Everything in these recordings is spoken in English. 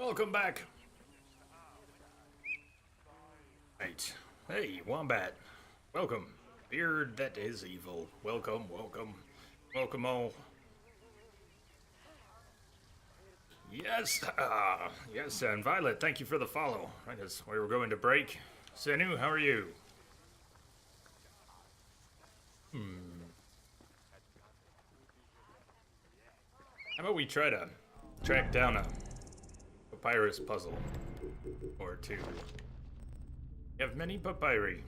Welcome back. Right. Hey, Wombat. Welcome. Beard that is evil. Welcome, welcome. Welcome all. Yes, yes, and Violet, thank you for the follow. Right as we were going to break. Senu, how are you? How about we try to track down a papyrus puzzle or two? You have many papyri.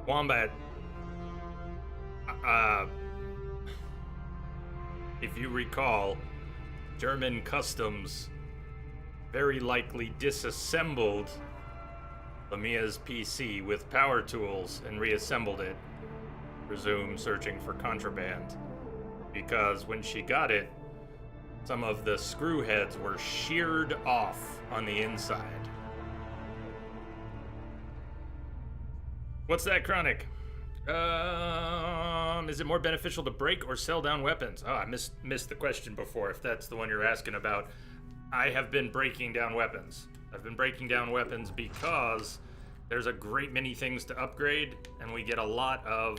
Wombat. Uh, if you recall, German customs very likely disassembled Lamia's PC with power tools and reassembled it, presume searching for contraband. Because when she got it, some of the screw heads were sheared off on the inside. What's that, Chronic? Is it more beneficial to break or sell down weapons? Oh, I missed the question before, if that's the one you're asking about. I have been breaking down weapons. I've been breaking down weapons because there's a great many things to upgrade, and we get a lot of,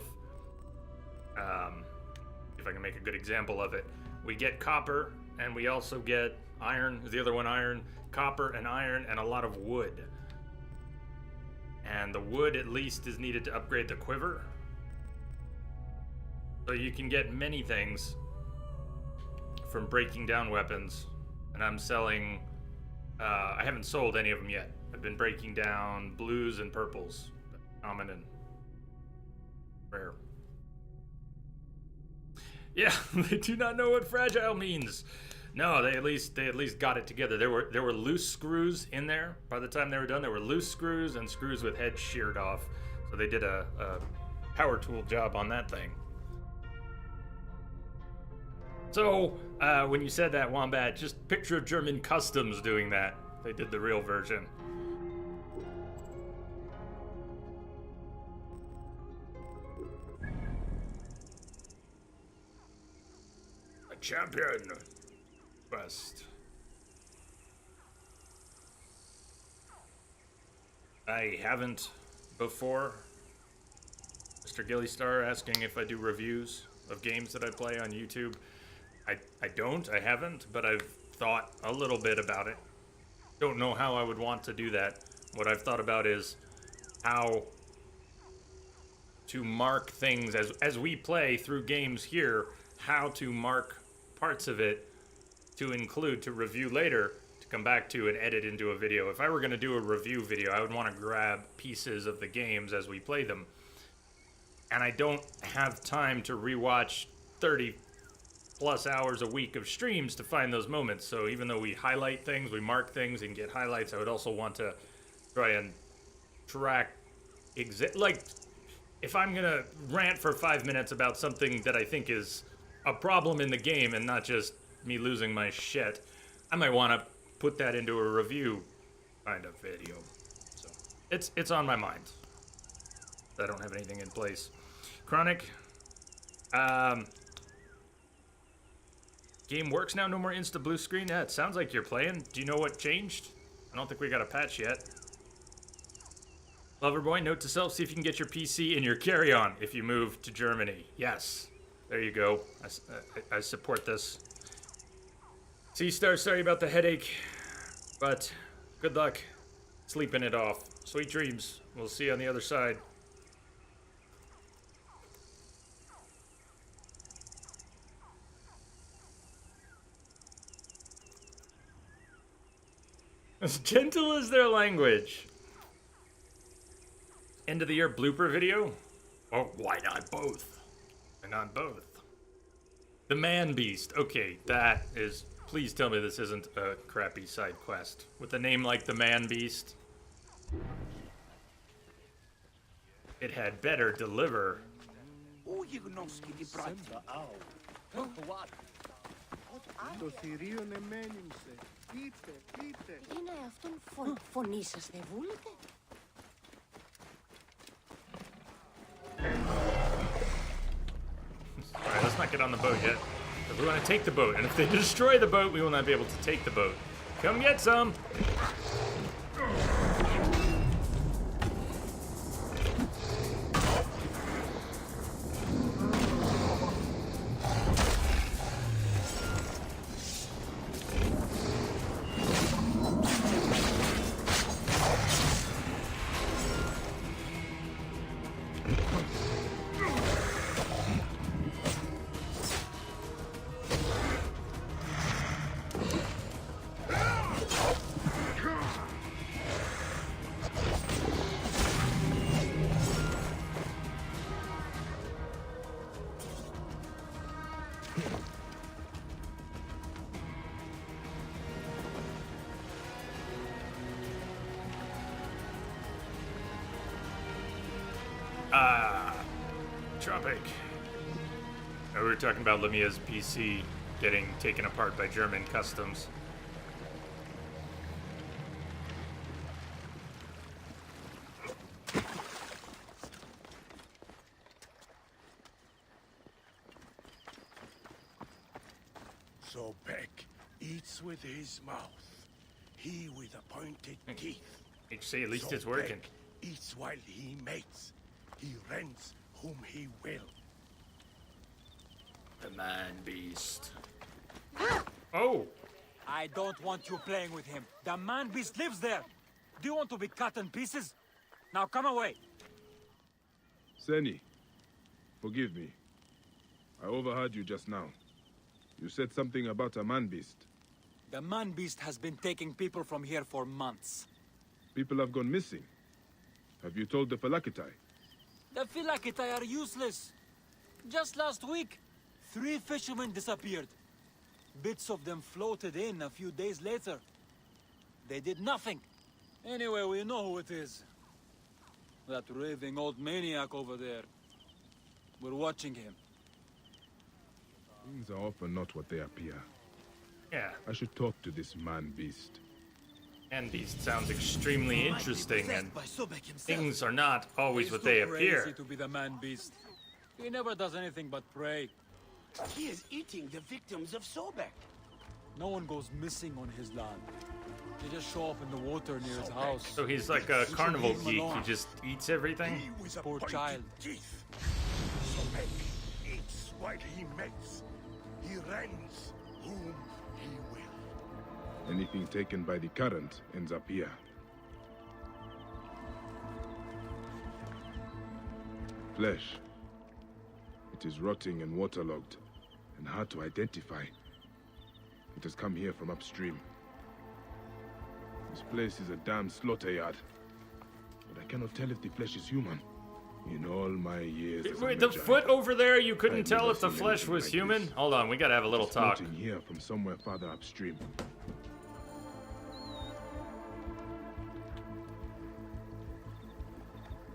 if I can make a good example of it, we get copper, and we also get iron, is the other one iron, copper and iron, and a lot of wood. And the wood at least is needed to upgrade the quiver. So you can get many things from breaking down weapons. And I'm selling, I haven't sold any of them yet. I've been breaking down blues and purples, common and rare. Yeah, they do not know what fragile means. No, they at least got it together. There were loose screws in there. By the time they were done, there were loose screws and screws with heads sheared off. So they did a power tool job on that thing. So when you said that, Wombat, just picture German customs doing that. They did the real version. A champion. Quest. I haven't before. Mr. Gillystar asking if I do reviews of games that I play on YouTube. I haven't, but I've thought a little bit about it. Don't know how I would want to do that. What I've thought about is how to mark things as we play through games here, how to mark parts of it to include, to review later, to come back to and edit into a video. If I were going to do a review video, I would want to grab pieces of the games as we play them. And I don't have time to rewatch 30 plus hours a week of streams to find those moments. So even though we highlight things, we mark things and get highlights, I would also want to try and track like if I'm gonna rant for 5 minutes about something that I think is a problem in the game and not just me losing my shit, I might want to put that into a review kind of video. So it's on my mind. I don't have anything in place. Chronic, game works now, no more insta blue screen. Yeah, it sounds like you're playing. Do you know what changed? I don't think we got a patch yet. Loverboy, note to self, see if you can get your PC in your carry-on if you move to Germany. Yes, there you go. I support this. C-Star, sorry about the headache, but good luck sleeping it off. Sweet dreams. We'll see you on the other side. As gentle as their language. End of the year blooper video? Oh, why not both? Why not both? The Man Beast. Okay, that is... Please tell me this isn't a crappy side quest. With a name like the Man Beast. It had better deliver. Το θηρίο εμένυμσε. Πείτε, πείτε. Είναι αυτόν φωνή σας δεν βούλετε. Alright, let's not get on the boat yet. But we want to take the boat, and if they destroy the boat, we will not be able to take the boat. Come get some! Tropic. We were talking about Lamia's PC getting taken apart by German customs. Sobek eats with his mouth. He with the pointed teeth. You say at least it's working. Sobek eats while he mates. He rents whom he will. The man beast. Oh! I don't want you playing with him. The man beast lives there. Do you want to be cut in pieces? Now come away. Seni, forgive me. I overheard you just now. You said something about a man-beast. The man beast has been taking people from here for months. People have gone missing. Have you told the Phylakitai? The Phylakitai are useless. Just last week, 3 fishermen disappeared. Bits of them floated in a few days later. They did nothing. Anyway, we know who it is. That raving old maniac over there. We're watching him. Things are often not what they appear. Yeah, I should talk to this man-beast. man beast sounds extremely interesting, and By Sobek himself. things are not always He's what too they crazy appear. to be the man beast. He never does anything but pray. He is eating the victims of Sobek. No one goes missing on his land. They just show up in the water near his house. So he's like a carnival leave him geek. alone. He just eats everything. He with the Poor pointed child. teeth. Sobek eats while he mates. He rents whom he will. Anything taken by the current ends up here. Flesh. It is rotting and waterlogged, and hard to identify. It has come here from upstream. This place is a damn slaughter yard. But I cannot tell if the flesh is human. In all my years as a Wait, the Magi, foot over there, you couldn't I've tell never if the seen flesh anything was like human? this. Hold on, we gotta have a little it's talk. floating here from somewhere farther upstream.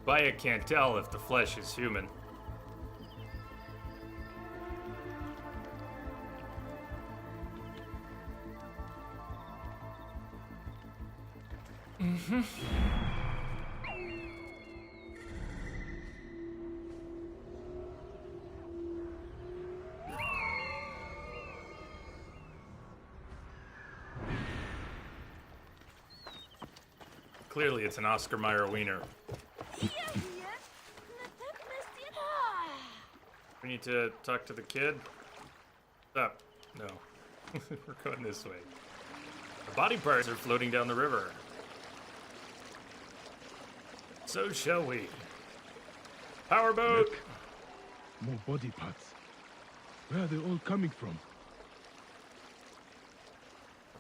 Baya can't tell if the flesh is human. Clearly, it's an Oscar Mayer wiener. We need to talk to the kid. Up. No. We're going this way. The body parts are floating down the river. So shall we. Powerboat! Look. More body parts. Where are they all coming from?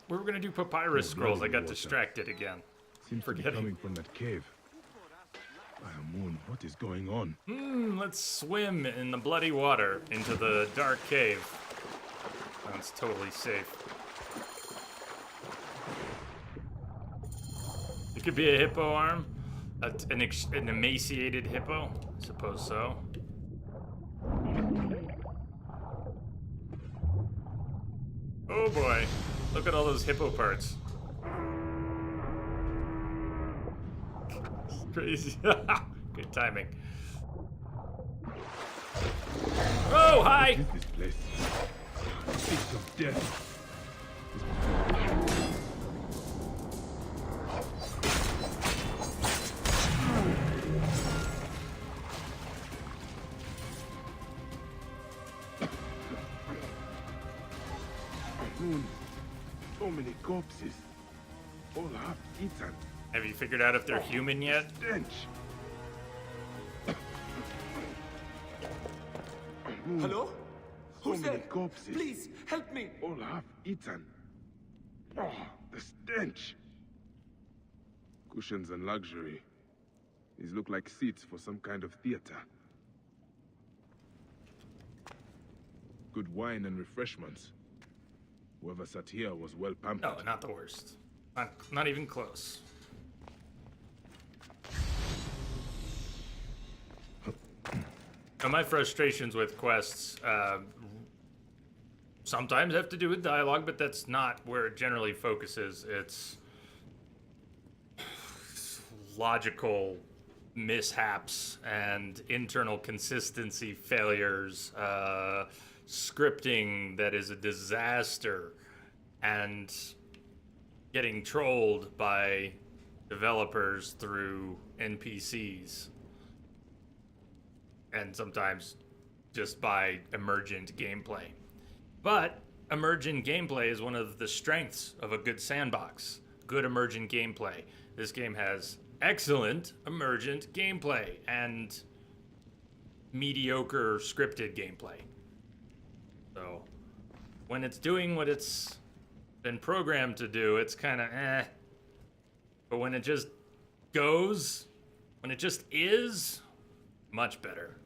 We were gonna do papyrus Oh, scrolls. I bloody got water. distracted again. Seems to be Forgetting. coming from that cave. Moon, what is going on? Let's swim in the bloody water into the dark cave. Sounds totally safe. It could be a hippo arm. An emaciated hippo? I suppose so. Oh boy. Look at all those hippo parts. Crazy. Good timing. Oh, hi! What is this place? Stinks of death. So many corpses. All half eaten. Have you figured out if they're human yet? Stench. Hello? So Who's many there? corpses. Please, help me. All half eaten. Oh, the stench. Cushions and luxury. These look like seats for some kind of theater. Good wine and refreshments. Whoever sat here was well pampered. No, not the worst. Not even close. Now, my frustrations with quests sometimes have to do with dialogue, but that's not where it generally focuses. It's logical mishaps and internal consistency failures, scripting that is a disaster, and getting trolled by developers through NPCs. And sometimes just by emergent gameplay. But emergent gameplay is one of the strengths of a good sandbox. Good emergent gameplay. This game has excellent emergent gameplay and mediocre scripted gameplay. So when it's doing what it's been programmed to do, it's kind of eh. But when it just goes, when it just is, much better.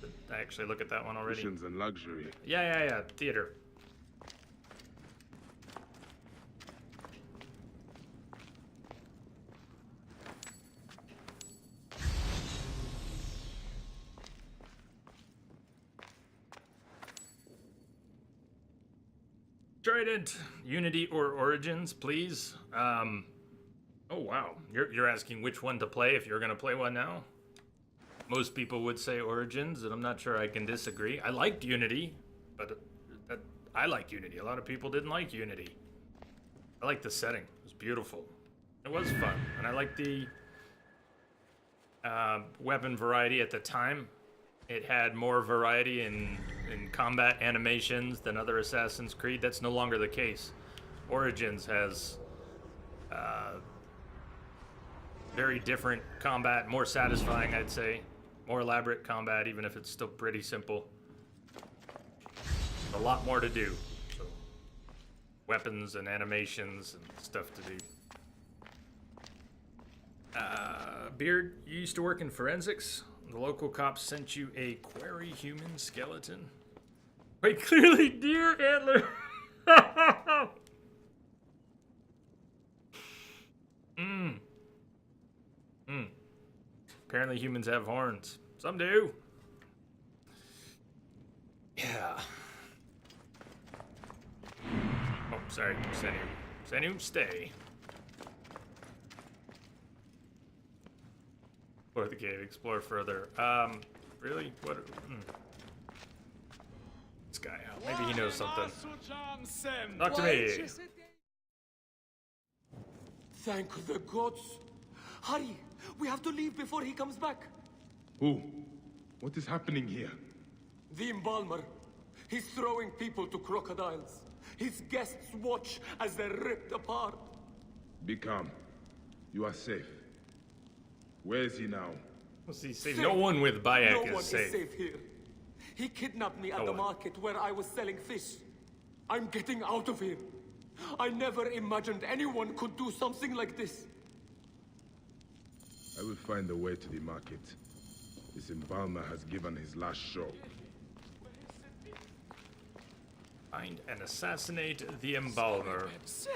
Did I actually look at that one already? Cushions and luxury. Yeah. Theater. Trident, Unity or Origins, please. Oh wow, you're asking which one to play if you're gonna play one now? Most people would say Origins, and I'm not sure I can disagree. I liked Unity, but I like Unity. A lot of people didn't like Unity. I liked the setting. It was beautiful. It was fun, and I liked the weapon variety at the time. It had more variety in combat animations than other Assassin's Creed. That's no longer the case. Origins has very different combat, more satisfying, I'd say. More elaborate combat, even if it's still pretty simple. A lot more to do. So, weapons and animations and stuff to do. Beard, you used to work in forensics. The local cops sent you a query human skeleton. Quite clearly, deer antler. Apparently humans have horns. Some do. Yeah. Oh, sorry. Senu, stay. Explore the cave. Explore further. Really? What? This guy out. Maybe he knows something. Talk to me. Thank the gods. Hurry! We have to leave before he comes back. Who? What is happening here? The embalmer. He's throwing people to crocodiles. His guests watch as they're ripped apart. Be calm. You are safe. Where is he now? Let's see. Say no one with Bayek No is one safe. is safe here. He kidnapped me at No the one. market where I was selling fish. I'm getting out of here. I never imagined anyone could do something like this. I will find a way to the market. This embalmer has given his last show. Find and assassinate the embalmer. See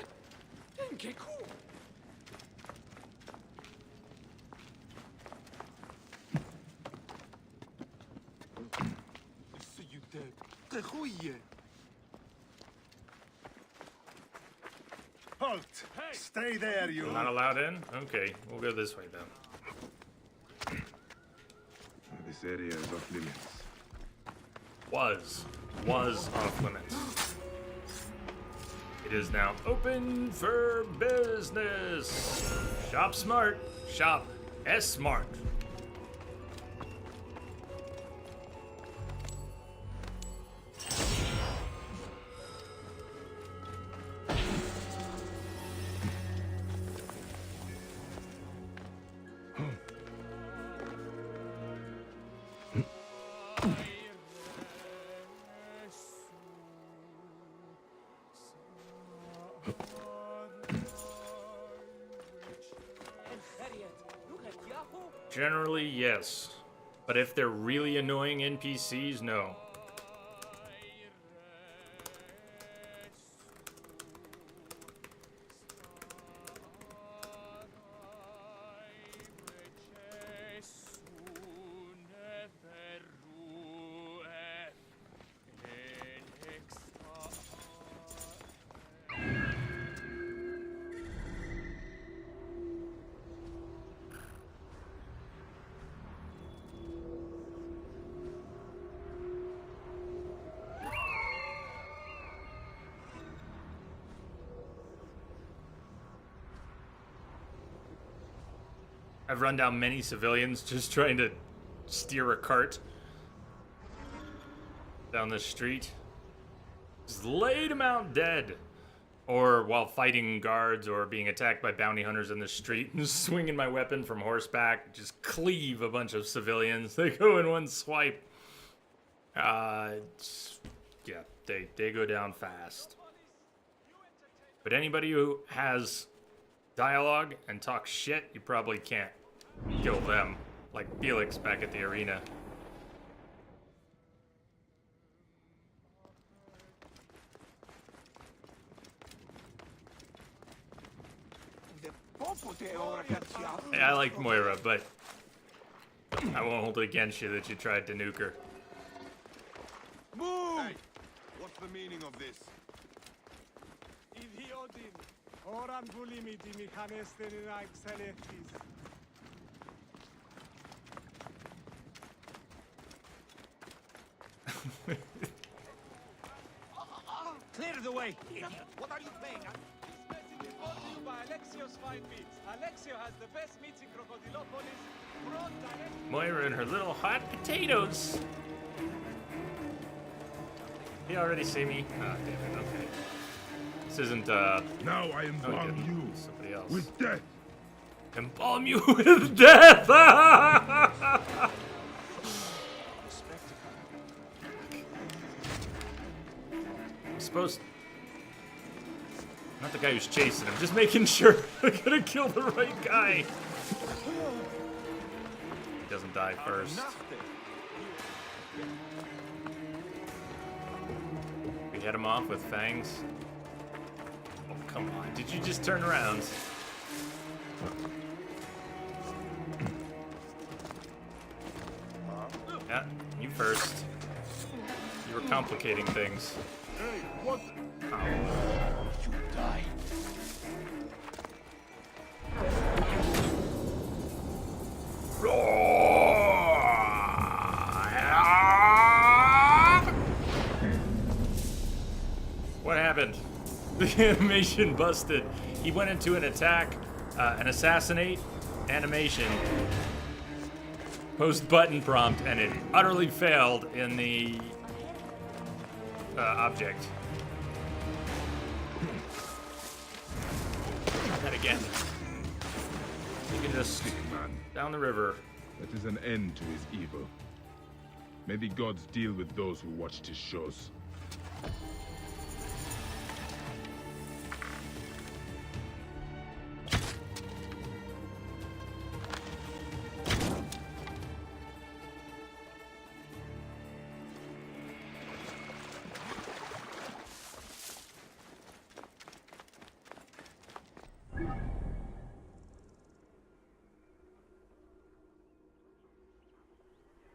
you dead. de goeie. Halt! Stay there, you. Not allowed in? Okay, we'll go this way then. This area is off limits. Was off limits. It is now open for business. Shop smart. Shop S-Smart. Generally, yes. But if they're really annoying NPCs, no. I've run down many civilians just trying to steer a cart down the street. Just laid them out dead. Or while fighting guards or being attacked by bounty hunters in the street and swinging my weapon from horseback, just cleave a bunch of civilians. They go in one swipe. Yeah, they go down fast. But anybody who has dialogue and talk shit, you probably can't kill them, like Felix back at the arena. Yeah, I like Moira, but I won't hold it against you that you tried to nuke her. Move! Hey, what's the meaning of this? Idiodin. Oran bulimiti michanesten exceleftis. Clear the way! What are you playing? This message is brought to you by Alexio's Fine Meats. Alexio has the best meats in Crocodilopolis, brought direct. Moira and her little hot potatoes. You already see me? Ah, damn it, okay. This isn't, Now I oh, he embalm didn't. you Somebody else. with death. Embalm you with death! I'm supposed... Not the guy who's chasing him, just making sure I'm gonna kill the right guy. He doesn't die first. We head him off with fangs. Oh, come on. Did you just turn around? Yeah, you first. You were complicating things. Hey, what? You die. What happened? The animation busted. He went into an attack, an assassinate animation, post button prompt, and it utterly failed in the object. Try that again. You can just Man, down the river. that is an end to his evil. May the gods deal with those who watched his shows.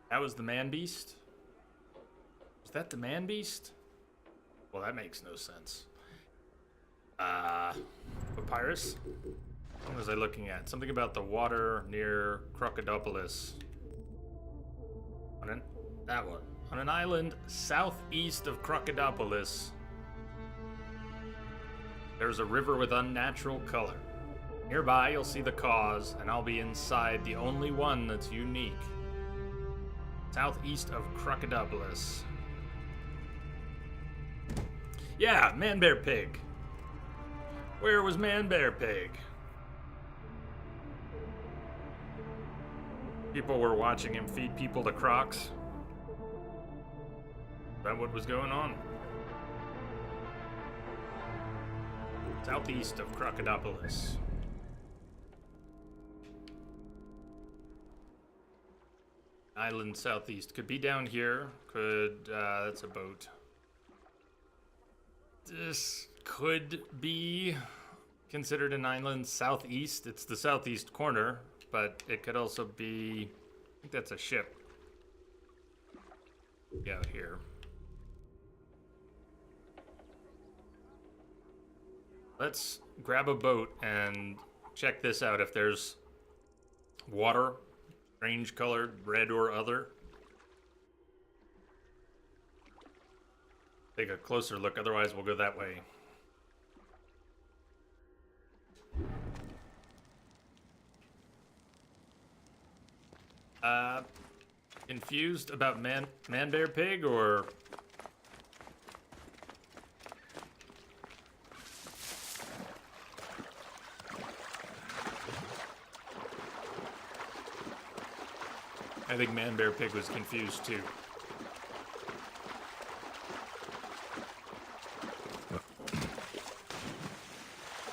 That was the man beast? Was Is that the man beast? Well, that makes no sense. Papyrus? What was I looking at? Something about the water near Crocodilopolis. That one. On an island southeast of Crocodilopolis, there's a river with unnatural color. Nearby, you'll see the cause, and I'll be inside the only one that's unique. Southeast of Crocodilopolis. Yeah, Man Bear Pig. Where was Man Bear Pig? People were watching him feed people to crocs. Is that what was going on? Southeast of Crocodilopolis. Island southeast. Could be down here. Could, that's a boat. This could be considered an island southeast. It's the southeast corner, but it could also be, I think that's a ship. Yeah, out here. Let's grab a boat and check this out. If there's water, strange colored, red or other. Take a closer look, otherwise we'll go that way. Confused about Man Bear Pig, or I think Man Bear Pig was confused too.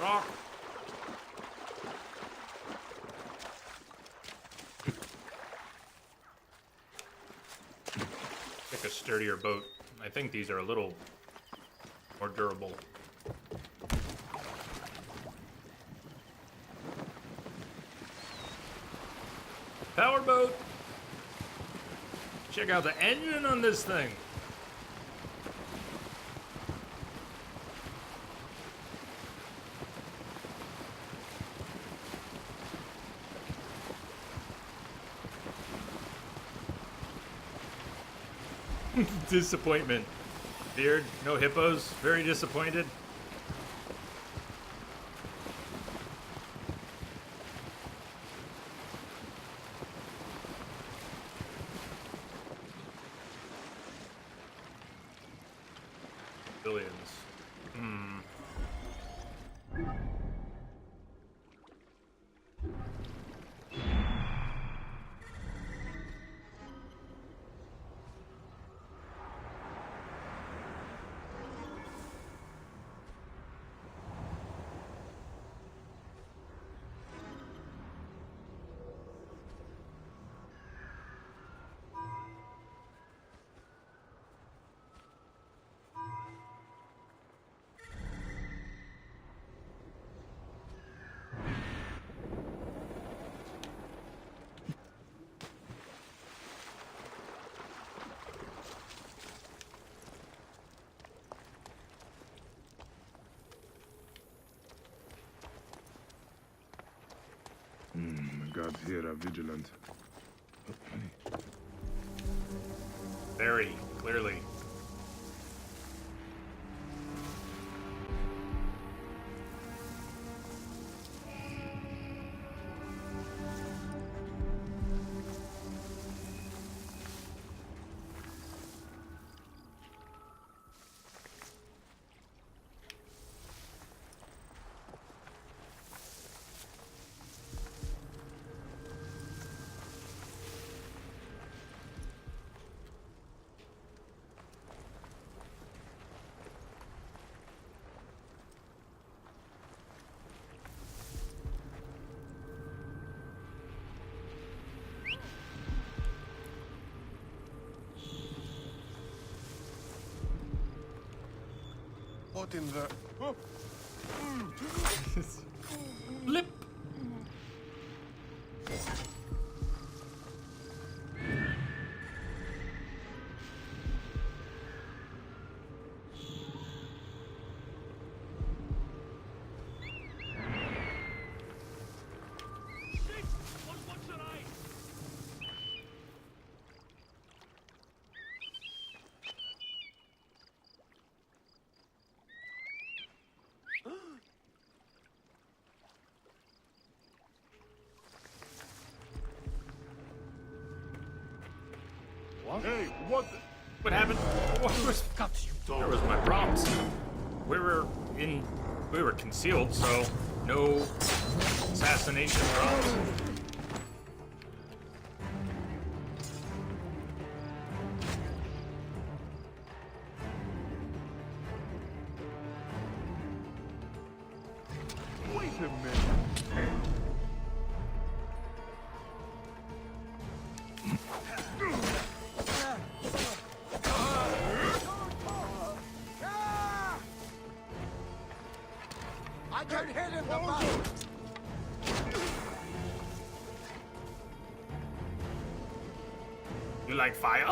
Rock. Pick a sturdier boat. I think these are a little more durable. Powerboat. Check out the engine on this thing. Disappointment. Beard, no hippos, very disappointed. Billions. The guards here are vigilant. Very clearly. What in the... Oh. Blip. Hey, what? What happened? What was? Where was my prompts? We were concealed, so no assassination prompts. Wait a minute. I can hit him the back. You like fire?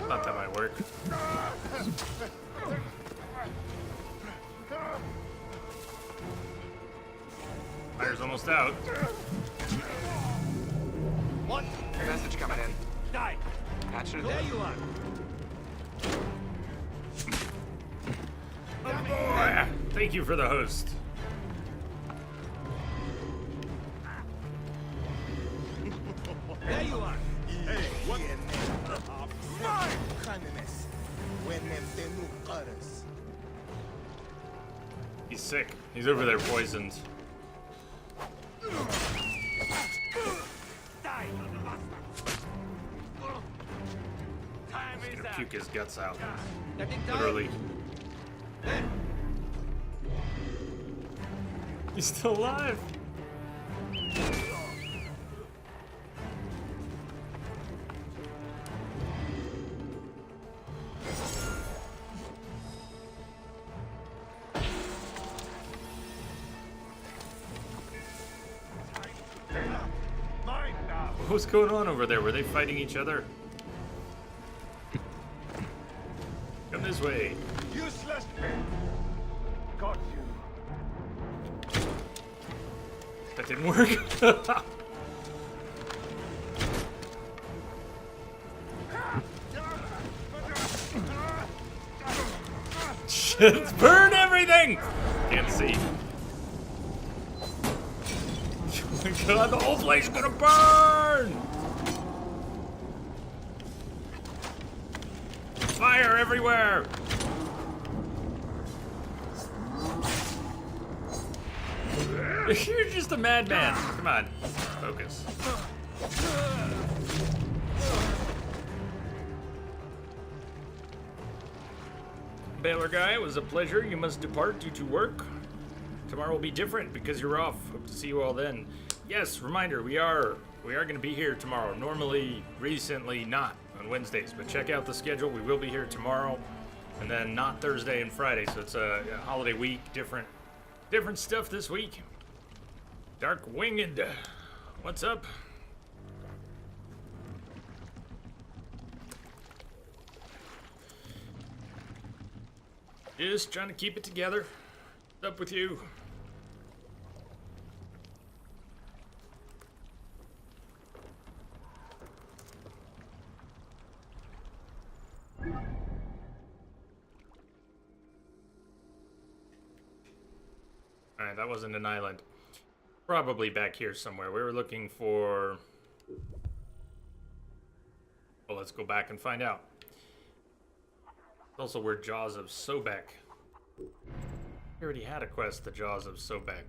Thought that might work. Fire's almost out. What? Message coming in. Die! Patching it There in. you are. Oh, thank you for the host. There you are. He's sick. He's over there poisoned. Die! Time He's is gonna up. puke his guts out. Getting time? Literally. He's still alive. What's going on over there? Were they fighting each other? Come this way. Useless. Got you. That didn't work. Shit, burn everything! Can't see. Oh my god, the whole place is gonna burn! Fire everywhere! You're just a madman. Come on, focus. Baylor guy, it was a pleasure. You must depart due to work. Tomorrow will be different because you're off. Hope to see you all then. Yes, reminder, we are going to be here tomorrow. Normally, recently not on Wednesdays, but check out the schedule. We will be here tomorrow, and then not Thursday and Friday. So it's a holiday week, different stuff this week. Dark Winged, what's up? Just trying to keep it together. What's up with you? Alright, that wasn't an island. Probably back here somewhere. We were looking for... Well, let's go back and find out. Also, where Jaws of Sobek. We already had a quest, the Jaws of Sobek.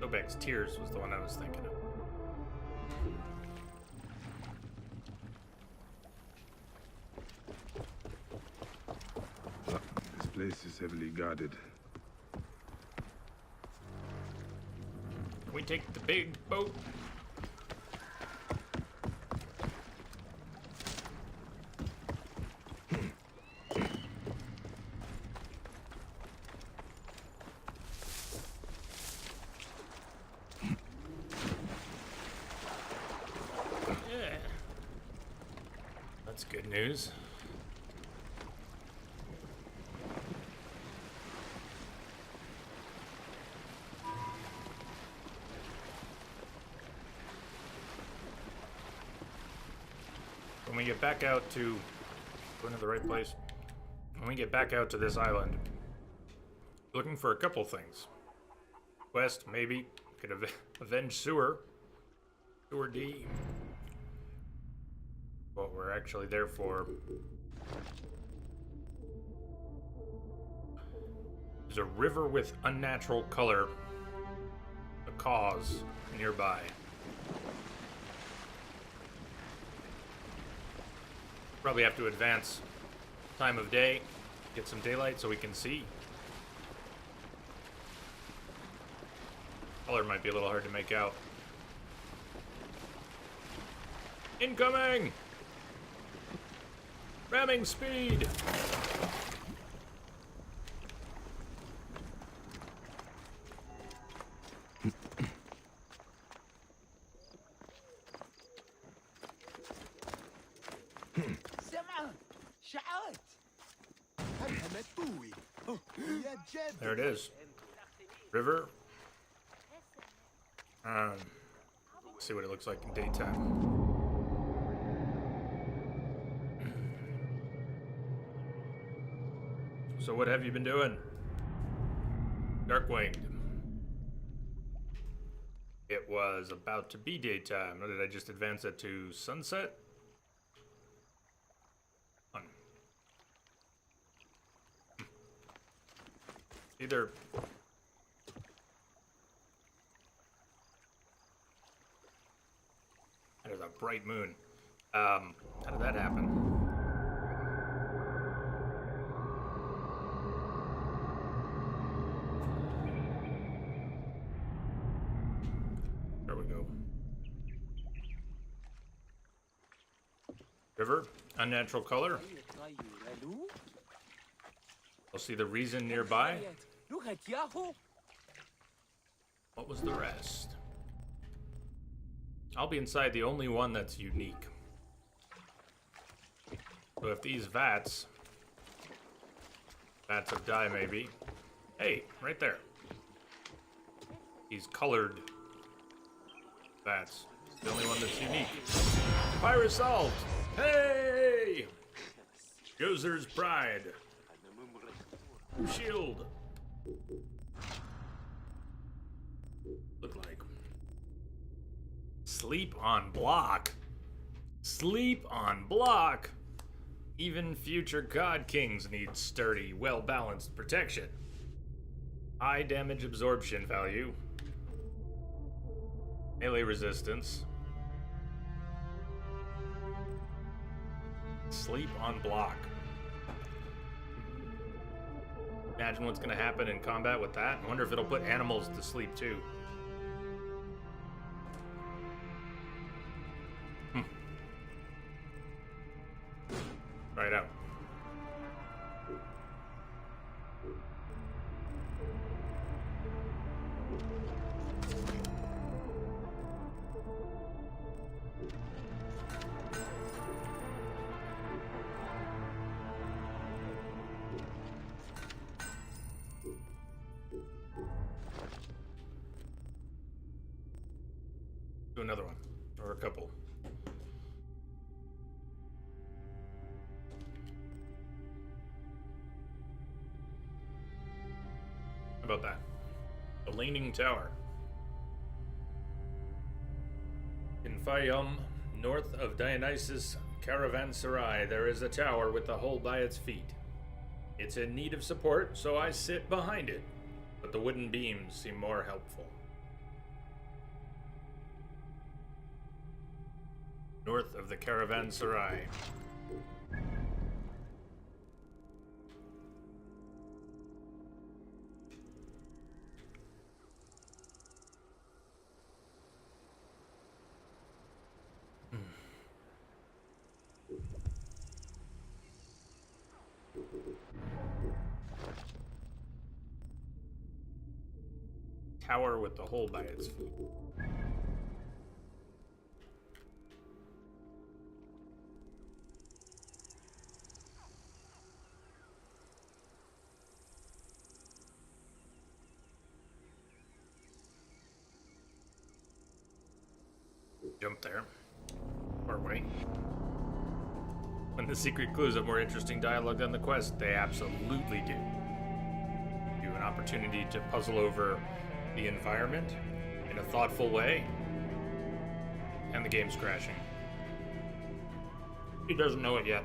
Sobek's Tears was the one I was thinking of. This place is heavily guarded. Can we take the big boat? Yeah. That's good news. When we get back out to... Going to the right place? When we get back out to this island, looking for a couple things. Quest, maybe. Could avenge Sewer. Sewer D. What we're actually there for. There's a river with unnatural color. A cause nearby. Probably have to advance time of day, get some daylight so we can see. Color might be a little hard to make out. Incoming! Ramming speed! There it is. River. Let's see what it looks like in daytime. So what have you been doing? Darkwinged. It was about to be daytime. Or did I just advance it to sunset? Either. There's a bright moon. How did that happen? There we go. River, unnatural color. I'll see the reason nearby. Look at Yahoo! What was the rest? I'll be inside the only one that's unique. So if these vats of dye maybe. Hey, right there. These colored vats. It's the only one that's unique. Pirate solved! Hey! Gozer's Pride. Shield. Look like. Sleep on block. Sleep on block. Even future god kings need sturdy, well-balanced protection. High damage absorption value. Melee resistance. Sleep on block. Imagine what's going to happen in combat with that. I wonder if it'll put animals to sleep too. Try it out. Do another one, or a couple. How about that? The Leaning Tower. In Fayum, north of Dionysus Caravanserai, there is a tower with a hole by its feet. It's in need of support, so I sit behind it, but the wooden beams seem more helpful. North of the Caravanserai. Tower with the hole by its feet. Jump there. Far away. When the secret clues have more interesting dialogue than the quest, they absolutely do. You have an opportunity to puzzle over the environment in a thoughtful way, and the game's crashing. He doesn't know it yet.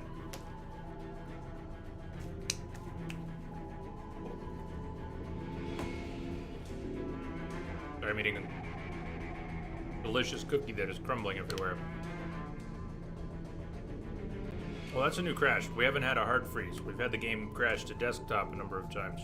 I'm eating a delicious cookie that is crumbling everywhere. Well, that's a new crash. We haven't had a hard freeze. We've had the game crash to desktop a number of times.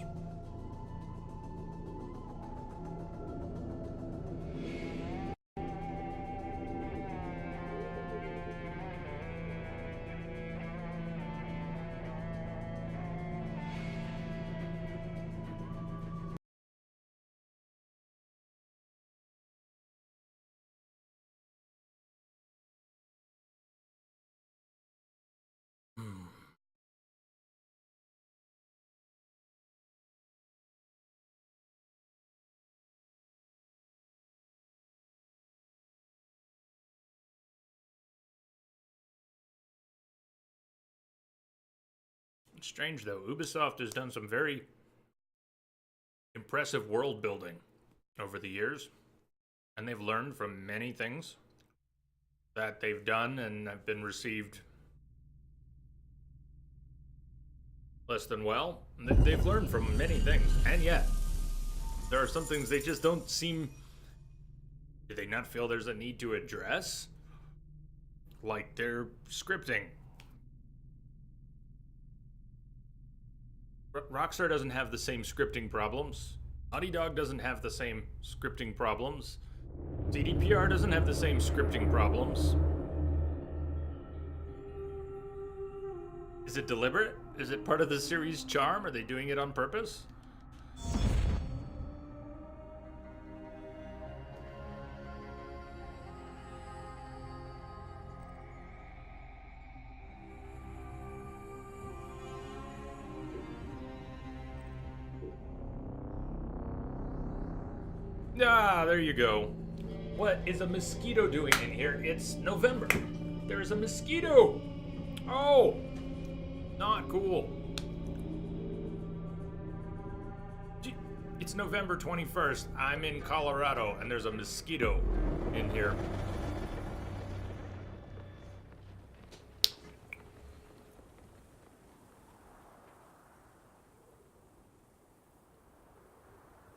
It's strange, though. Ubisoft has done some very impressive world building over the years, and they've learned from many things that they've done and have been received less than well. They've learned from many things, and yet there are some things they just don't seem... Do they not feel there's a need to address? Like their scripting. Rockstar doesn't have the same scripting problems. Naughty Dog doesn't have the same scripting problems. CDPR doesn't have the same scripting problems. Is it deliberate? Is it part of the series' charm? Are they doing it on purpose? Ah, there you go. What is a mosquito doing in here? It's November. There is a mosquito. Oh, not cool. It's November 21st. I'm in Colorado, and there's a mosquito in here.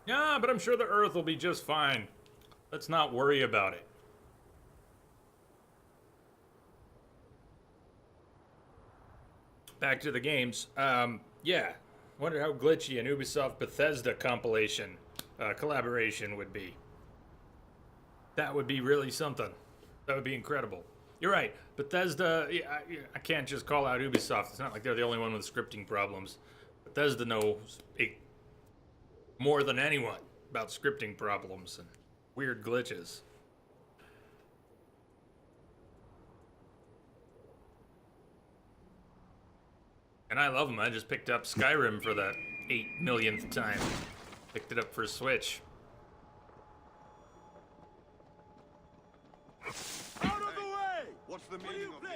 Yeah, but I'm sure the Earth will be just fine. Let's not worry about it. Back to the games. Yeah. Wonder how glitchy an Ubisoft Bethesda compilation collaboration would be. That would be really something. That would be incredible. You're right. Bethesda, I can't just call out Ubisoft. It's not like they're the only one with scripting problems. Bethesda knows more than anyone about scripting problems and weird glitches. And I love them. I just picked up Skyrim for the 8 millionth time. Picked it up for Switch. Out of the way! What's the meaning of this?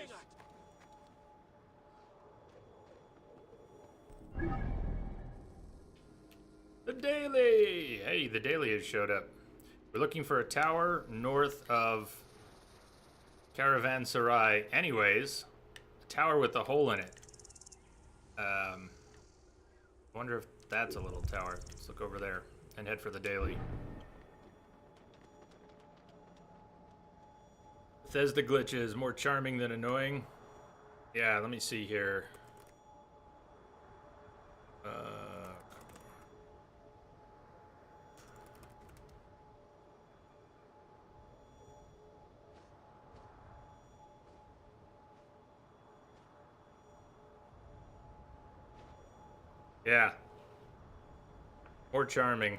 The Daily! Hey, the Daily has showed up. We're looking for a tower north of Caravanserai. Anyways, a tower with a hole in it. Wonder if that's a little tower. Let's look over there and head for the Daily. Bethesda glitches, more charming than annoying. Yeah, let me see here. Yeah. More charming.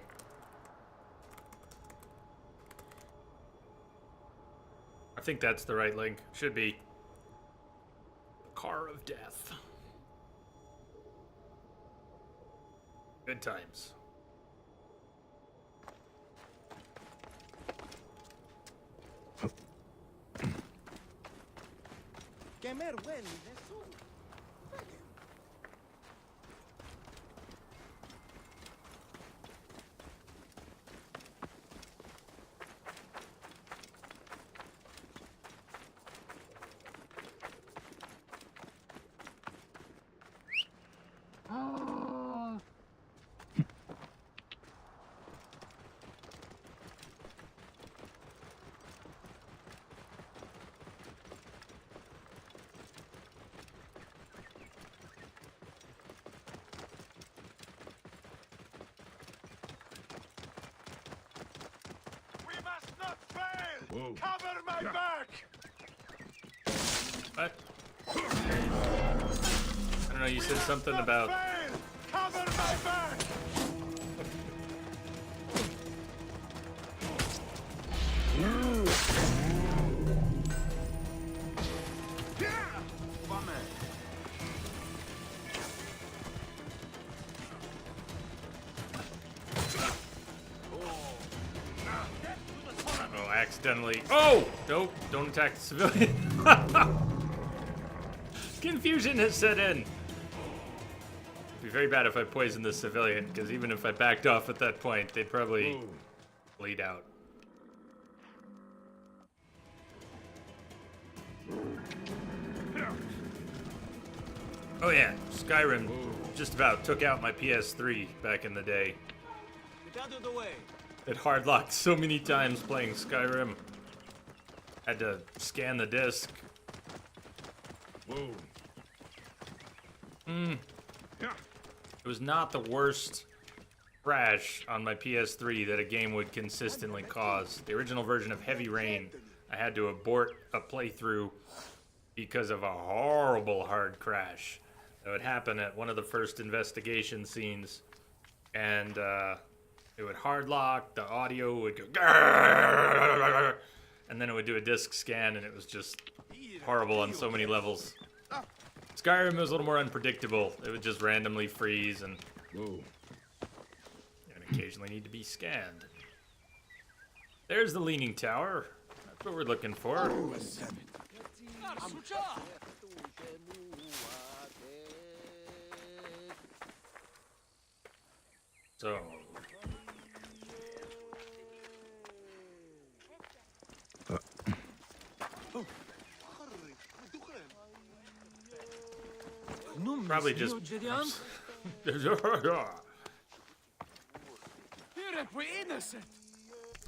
I think that's the right link. Should be. Car of Death. Good times. Whoa. Cover my back! What? I don't know, you said something about... Fail! Cover my back! Uh-oh, accidentally... Oh! Nope, don't attack the civilian. Confusion has set in. It'd be very bad if I poisoned the civilian, because even if I backed off at that point, they'd probably bleed out. Oh yeah, Skyrim just about took out my PS3 back in the day. Get out of the way. It hardlocked so many times playing Skyrim. Had to scan the disc. Whoa. It was not the worst crash on my PS3 that a game would consistently cause. The original version of Heavy Rain, I had to abort a playthrough because of a horrible hard crash that would happen at one of the first investigation scenes. And it would hard lock, the audio would go, "Grrr," and then it would do a disc scan, and it was just horrible on so many levels. Skyrim was a little more unpredictable. It would just randomly freeze and occasionally need to be scanned. There's the Leaning Tower. That's what we're looking for. So, probably just... Let's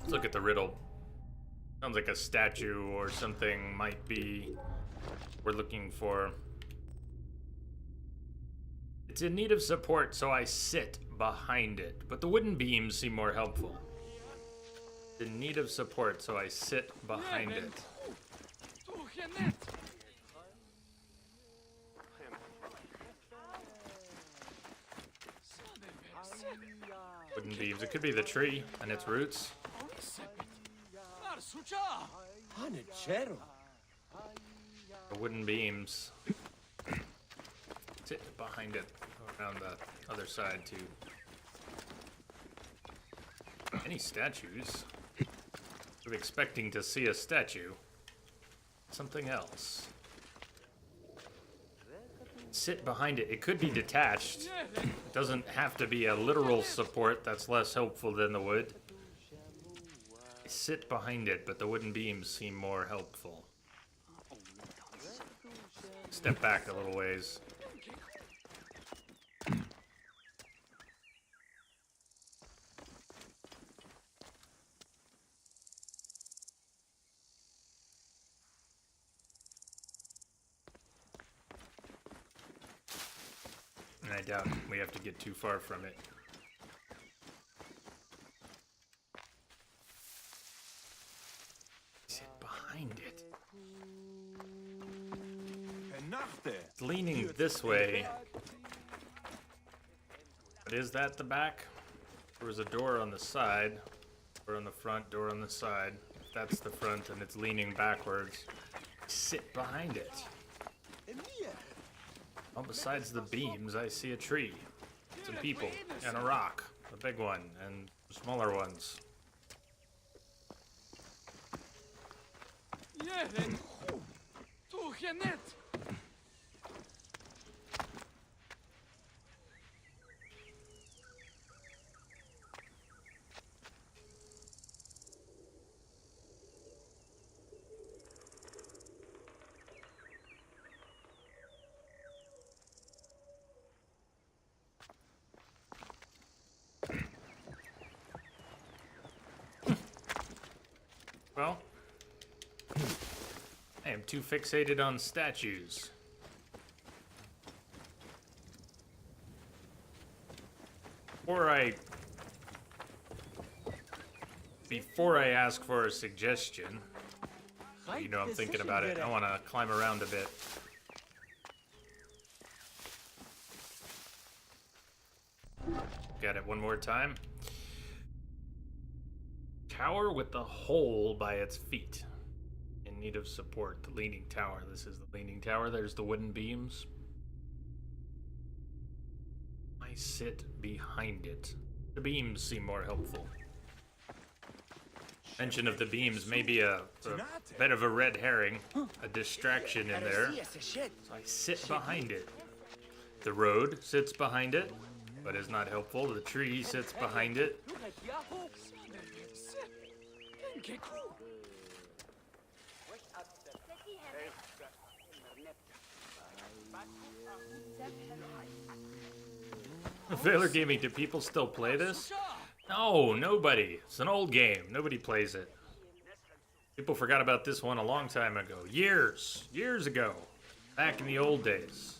look at the riddle. Sounds like a statue or something might be we're looking for. It's in need of support, so I sit behind it. But the wooden beams seem more helpful. In need of support, so I sit behind it. Wooden beams. It could be the tree and its roots. The wooden beams. Sit behind it. Go around the other side too. Any statues? I'm expecting to see a statue. Something else. Sit behind it. It could be detached. It doesn't have to be a literal support. That's less helpful than the wood. Sit behind it, but the wooden beams seem more helpful. Step back a little ways. And I doubt we have to get too far from it. Sit behind it. It's leaning this way. But is that the back? There was a door on the side. Door on the front, door on the side. If that's the front and it's leaning backwards, sit behind it. Well, besides the beams, I see a tree, some people, and a rock. A big one, and smaller ones. Well, I am too fixated on statues. Before I ask for a suggestion, right You know I'm thinking decision, about it. I Derek. want to climb around a bit. Got it one more time. Tower with the hole by its feet. In need of support. The leaning tower. This is the leaning tower. There's the wooden beams. I sit behind it. The beams seem more helpful. Mention of the beams may be a bit of a red herring, a distraction in there. So I sit behind it. The road sits behind it, but is not helpful. The tree sits behind it. Look at Yahoo! Valor Gaming, do people still play this? No, nobody. It's an old game. Nobody plays it. People forgot about this one a long time ago. Years ago. Back in the old days.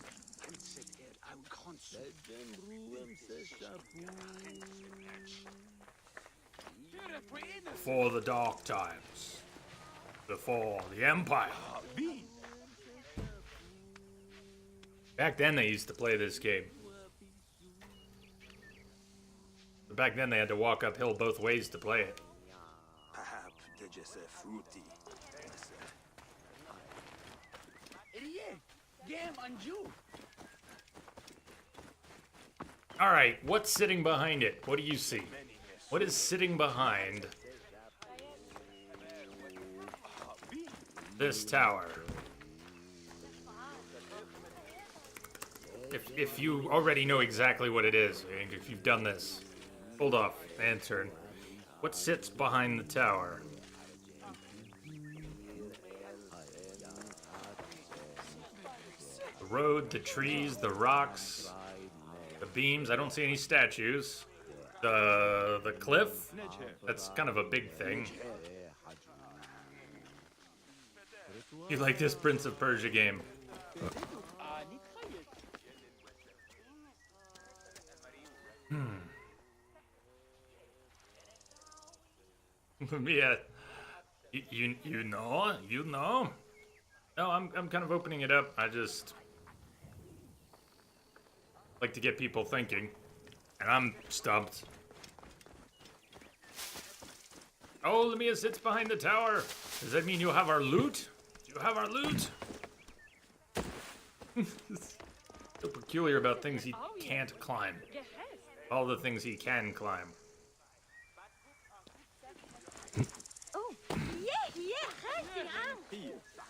Before the dark times. Before the Empire. Back then they used to play this game. But back then they had to walk uphill both ways to play it. Perhaps they're just fruity. Alright, what's sitting behind it? What do you see? What is sitting behind this tower? If you already know exactly what it is, if you've done this, hold off, answer. What sits behind the tower? The road, the trees, the rocks, the beams. I don't see any statues. The cliff. That's kind of a big thing. You like this Prince of Persia game? Yeah, you know. No, I'm kind of opening it up. I just like to get people thinking, and I'm stumped. Oh, Lamia sits behind the tower. Does that mean you have our loot? Do you have our loot? So peculiar about things he can't climb. All the things he can climb.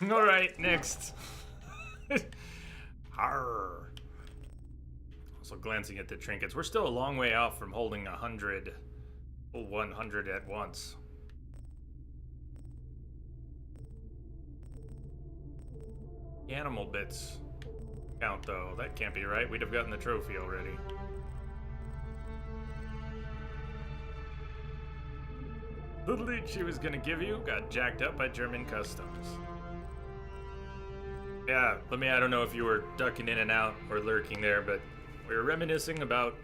All right, next. Arr. Also glancing at the trinkets. We're still a long way off from holding 100 at once. The animal bits count, though. That can't be right. We'd have gotten the trophy already. The loot she was gonna give you got jacked up by German customs. Yeah, I don't know if you were ducking in and out or lurking there, but we were reminiscing about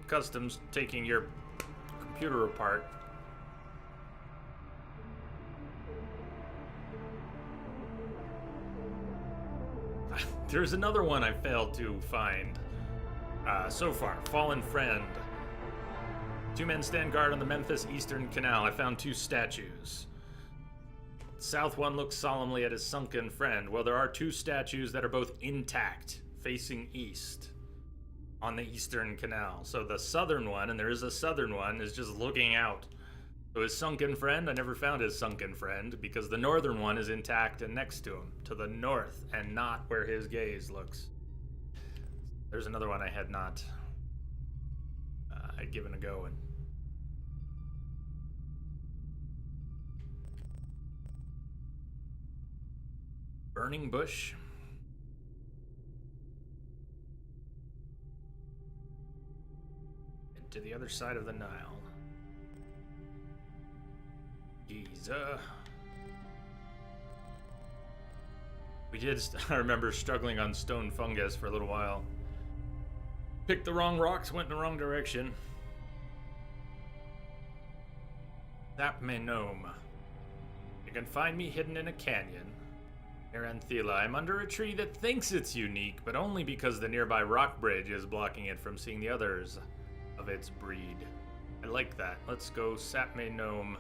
customs taking your computer apart. There's another one I failed to find. So far, Fallen Friend. 2 men stand guard on the Memphis Eastern Canal. I found 2 statues. South one looks solemnly at his sunken friend. Well, there are 2 statues that are both intact, facing east, on the Eastern Canal. So the southern one, and there is a southern one, is just looking out. So his sunken friend, I never found his sunken friend, because the northern one is intact and next to him, to the north, and not where his gaze looks. There's another one I had not I'd given a go and burning bush. And to the other side of the Nile. Giza. I remember struggling on stone fungus for a little while. Picked the wrong rocks, went in the wrong direction. Sapmenome. can find me hidden in a canyon near Anthila. I'm under a tree that thinks it's unique, but only because the nearby rock bridge is blocking it from seeing the others of its breed. I like that. Let's go Sapme Gnome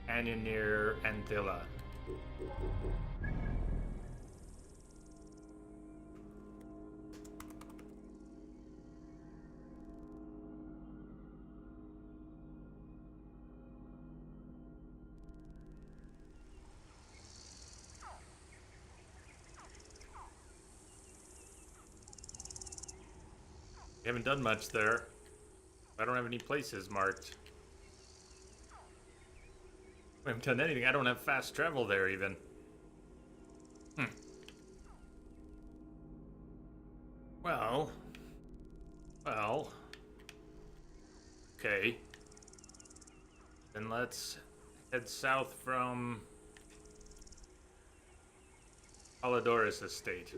Canyon near Anthila. We haven't done much there. I don't have any places marked. We haven't done anything. I don't have fast travel there even. Well. Okay. Then let's head south from Aladorus Estate.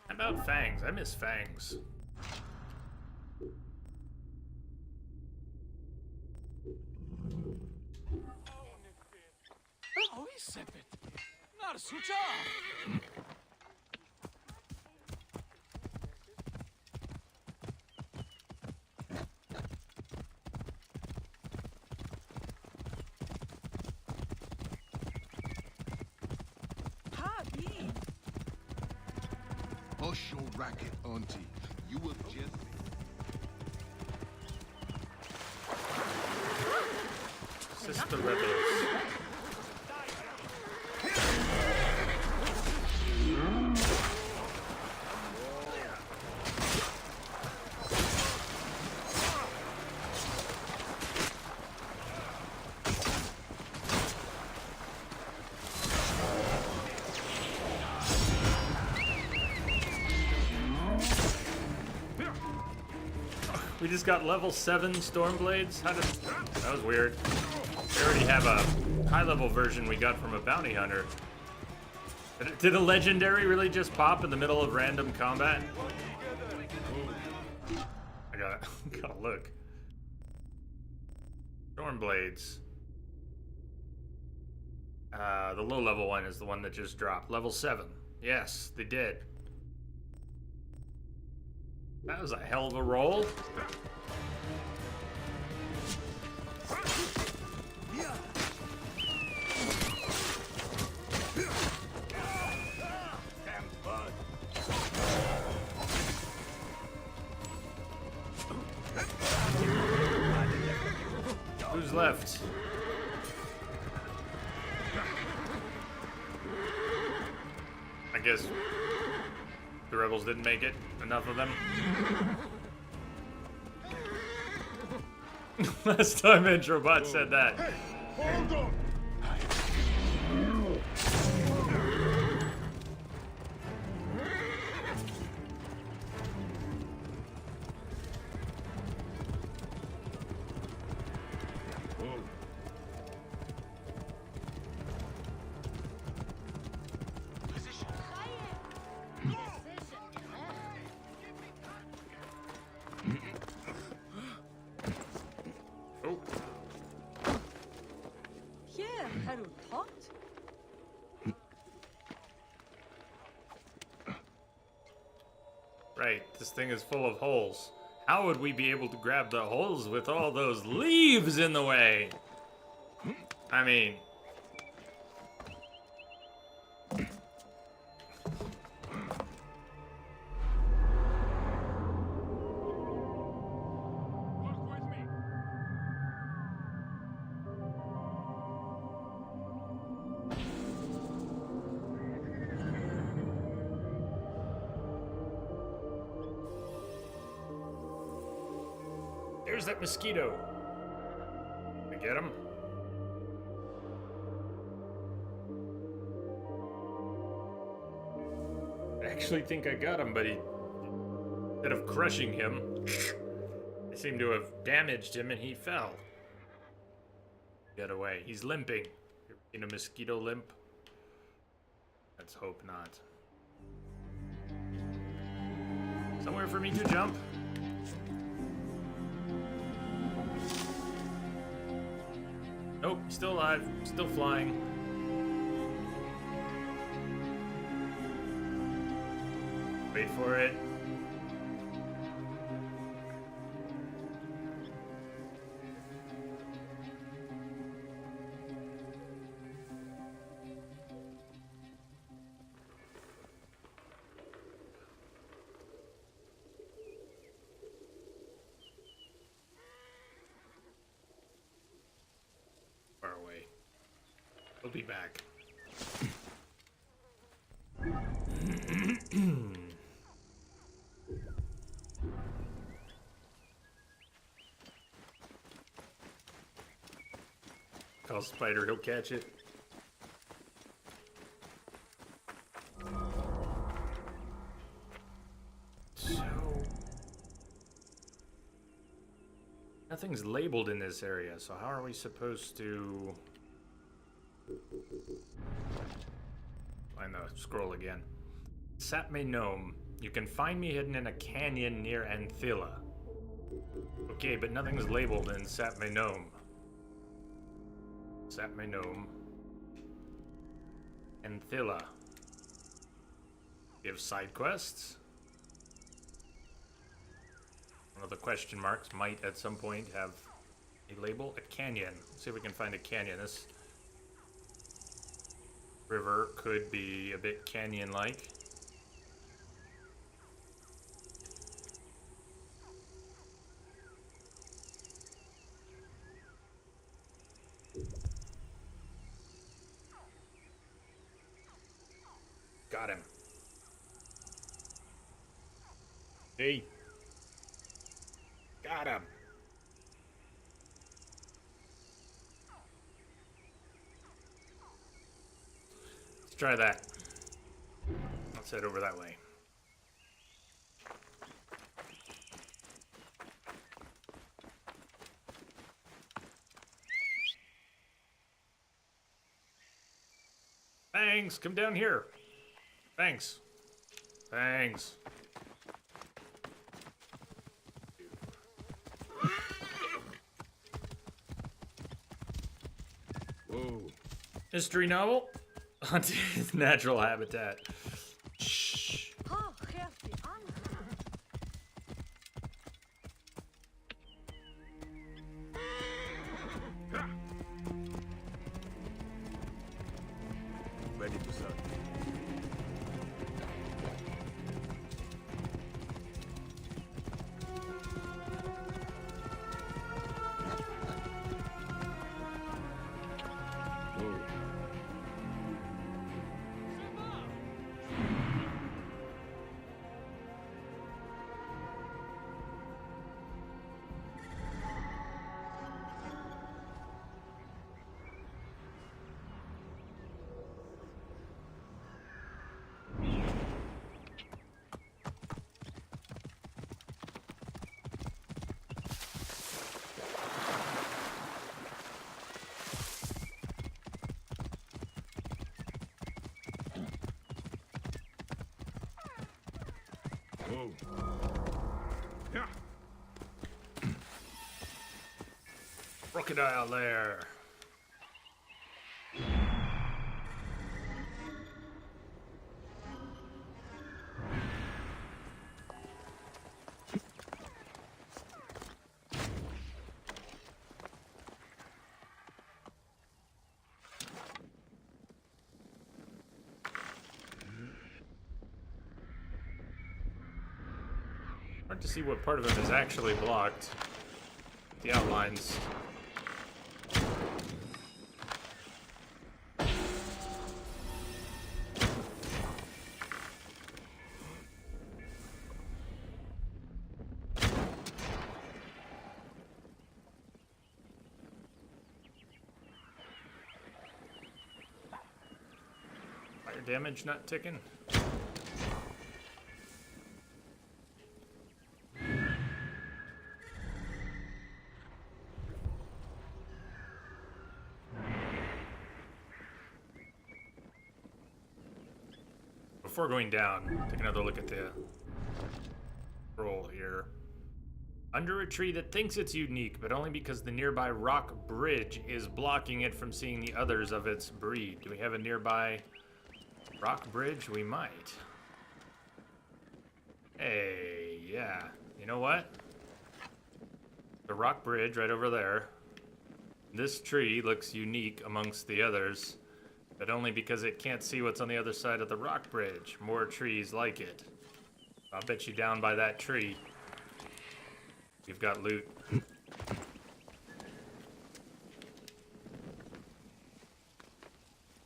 How about Fangs? I miss Fangs. Oh, sepet. Narsucha! Hush your racket, Auntie. You have just... Sister Rebels. We just got level 7 Stormblades? How did... That was weird. We already have a high-level version we got from a bounty hunter. Did a legendary really just pop in the middle of random combat? I gotta look. Stormblades. The low-level one is the one that just dropped. Level 7. Yes, they did. That was a hell of a roll. Who's left? I guess the rebels didn't make it. Enough of them. Last time Entrobot said that. Hold on! Right, this thing is full of holes. How would we be able to grab the holes with all those leaves in the way? I mean... There's that mosquito. Did I get him? I actually think I got him, but instead of crushing him, I seem to have damaged him and he fell. Get away. He's limping. You ever seen a mosquito limp? Let's hope not. Somewhere for me to jump. Nope, still alive, still flying. Wait for it. Far away. We'll be back. Call Spider, he'll catch it. So nothing's labeled in this area, so how are we supposed to find the scroll again? Satme Gnome. You can find me hidden in a canyon near Anthilla. Okay, but nothing's labeled in Satme Gnome. Satme Gnome. Anthilla. You have side quests? One of the question marks might at some point have a label. A canyon. Let's see if we can find a canyon. This river could be a bit canyon-like. Got him. Hey. Got him. Let's try that. Let's head over that way. Thanks. Come down here. Thanks. Thanks. Whoa. Mystery novel? Haunted natural habitat. Shh. Oh, hefty, Anna. Ready to serve. Whoa. Whoa. Yeah. Crocodile lair. Hard to see what part of him is actually blocked. The outlines. Fire damage not ticking. before going down, take another look at the scroll here. Under a tree that thinks it's unique, but only because the nearby rock bridge is blocking it from seeing the others of its breed. Do we have a nearby rock bridge? We might. Hey, yeah. You know what? The rock bridge right over there. This tree looks unique amongst the others, but only because it can't see what's on the other side of the rock bridge. More trees like it. I'll bet you down by that tree, you've got loot.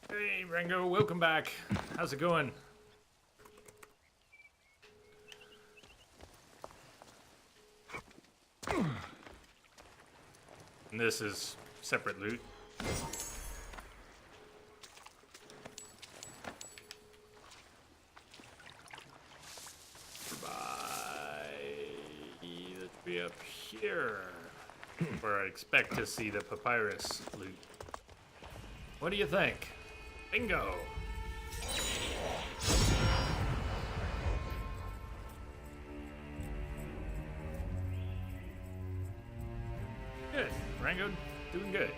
Hey, Rango, welcome back. How's it going? And this is separate loot. Let's be up here, where I expect to see the papyrus loot. What do you think? Bingo! Good. Rango, doing good.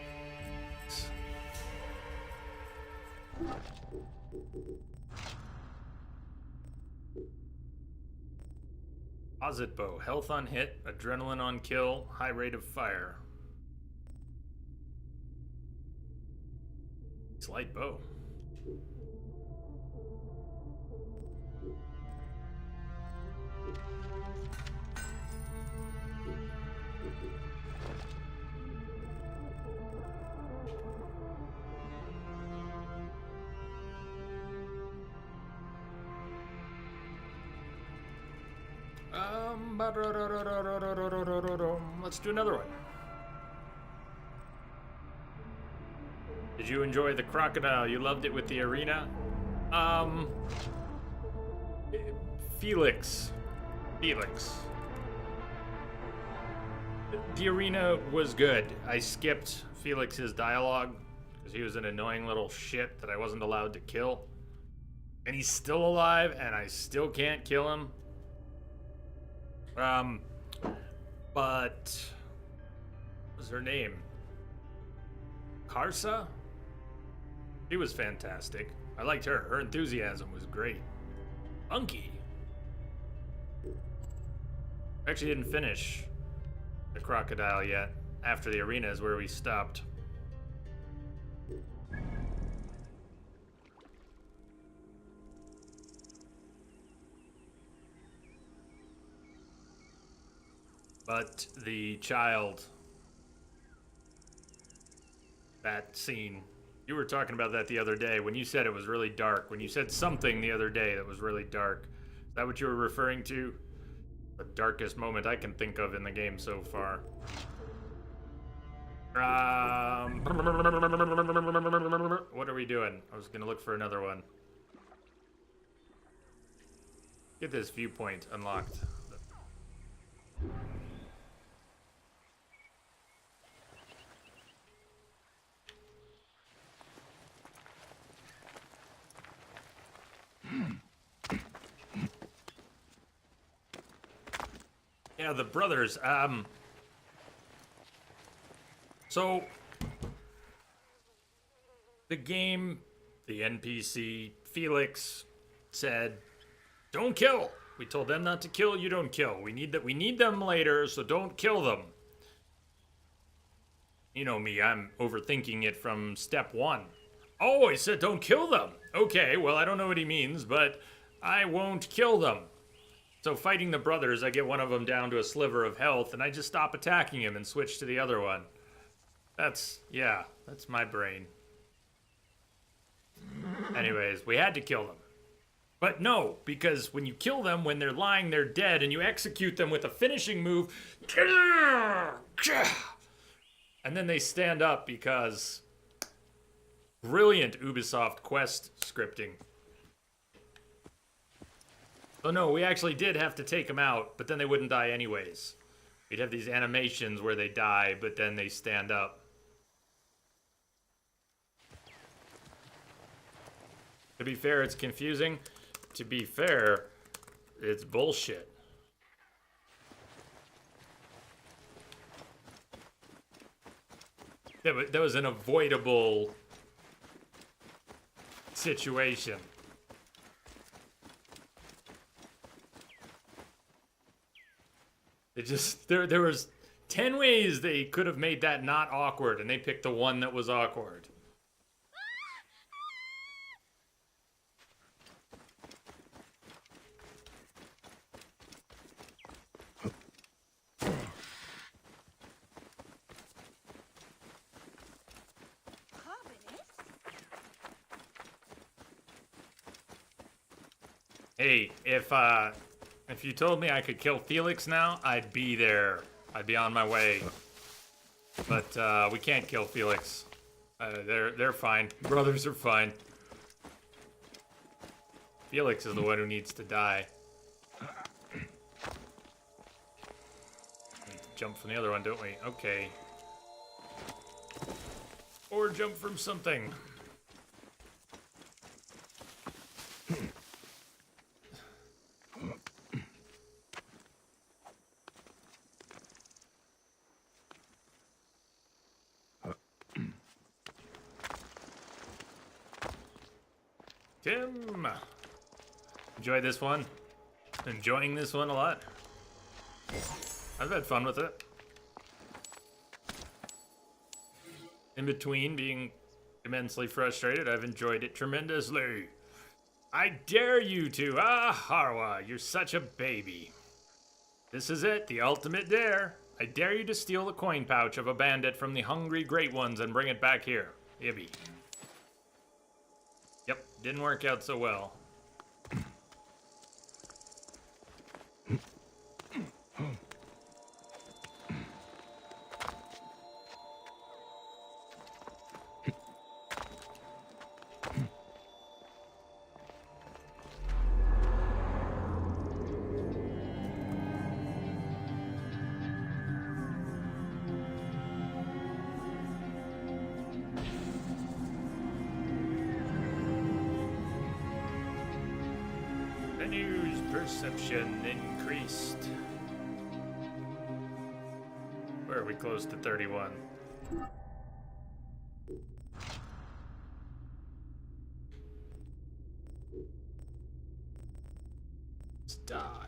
Posit bow. Health on hit, adrenaline on kill, high rate of fire. Slight bow. Let's do another one. Did you enjoy the crocodile? You loved it with the arena? Felix. The arena was good. I skipped Felix's dialogue because he was an annoying little shit that I wasn't allowed to kill. And he's still alive, and I still can't kill him. But what was her name? Karsa? She was fantastic. I liked her. Her enthusiasm was great. Monkey. I actually didn't finish the crocodile yet. After the arena is where we stopped. But the child, that scene, you were talking about that the other day when you said it was really dark. When you said something the other day that was really dark. Is that what you were referring to? The darkest moment I can think of in the game so far. What are we doing? I was gonna look for another one. Get this viewpoint unlocked. Yeah, the brothers, so the game, the NPC, Felix said, don't kill. We told them not to kill, you don't kill. We need them later, so don't kill them. You know me, I'm overthinking it from step one. Oh, he said don't kill them. Okay, well, I don't know what he means, but I won't kill them. So fighting the brothers, I get one of them down to a sliver of health, and I just stop attacking him and switch to the other one. That's my brain. Anyways, we had to kill them. But no, because when you kill them, when they're lying, they're dead, and you execute them with a finishing move, and then they stand up because brilliant Ubisoft quest scripting. Oh no, we actually did have to take them out, but then they wouldn't die anyways. We'd have these animations where they die, but then they stand up. To be fair, it's confusing. to be fair, it's bullshit. That was an avoidable situation. It just there was 10 ways they could have made that not awkward, and they picked the one that was awkward. Hey, if you told me I could kill Felix now, I'd be there. I'd be on my way. But we can't kill Felix. They're fine. Brothers are fine. Felix is the one who needs to die. Jump from the other one, don't we? Okay. Or jump from something. Tim! Enjoy this one? Enjoying this one a lot? I've had fun with it. In between being immensely frustrated, I've enjoyed it tremendously. I dare you to! Ah, Harwa, you're such a baby. This is it, the ultimate dare. I dare you to steal the coin pouch of a bandit from the hungry great ones and bring it back here. Ibby. Yep, didn't work out so well. Menu's perception increased. Where are we close to 31? Let's die.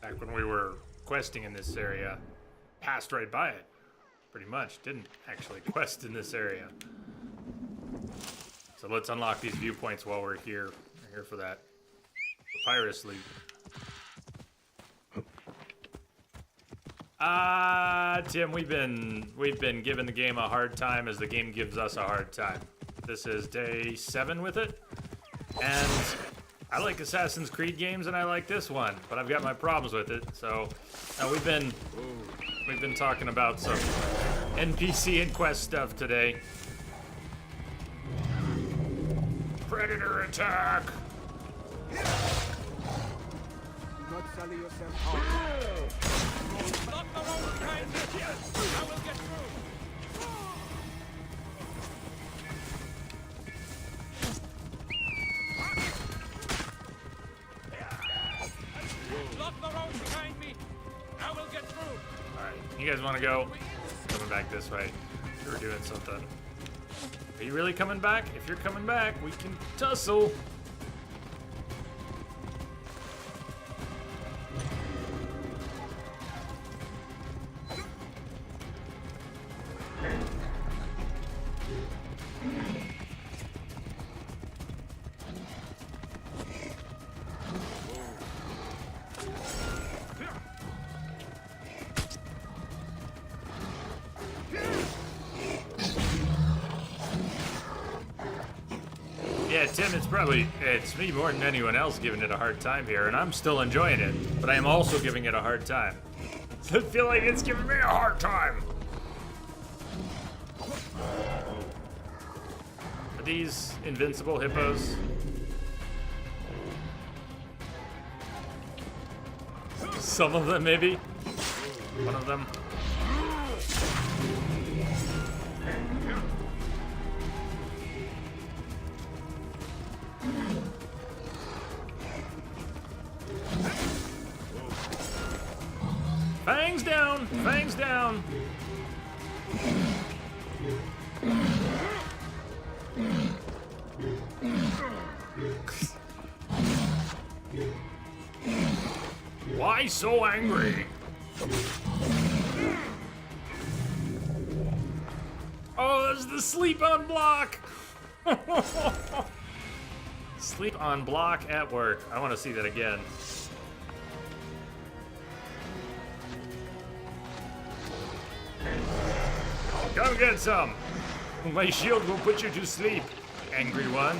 Back when we were questing in this area, passed right by it. Pretty much. Didn't actually quest in this area. So let's unlock these viewpoints while we're here. We're here for that. Papyrus loot. Tim, we've been giving the game a hard time as the game gives us a hard time. This is day 7 with it. And I like Assassin's Creed games, and I like this one, but I've got my problems with it. So we've been talking about some NPC and quest stuff today. Predator attack! Not sell yourself out. Block the road behind me. I will get through. Block the road behind me. I will get through. Alright, you guys want to go? Coming back this way. We're doing something. Are you really coming back? If you're coming back, we can tussle. Yeah, Tim, it's me more than anyone else giving it a hard time here, and I'm still enjoying it, but I am also giving it a hard time. I feel like it's giving me a hard time. Are these invincible hippos? Some of them, maybe. One of them. Fangs down! Fangs down! Why so angry? Oh, there's the sleep on block! Sleep on block at work. I want to see that again. Come get some! My shield will put you to sleep, angry one.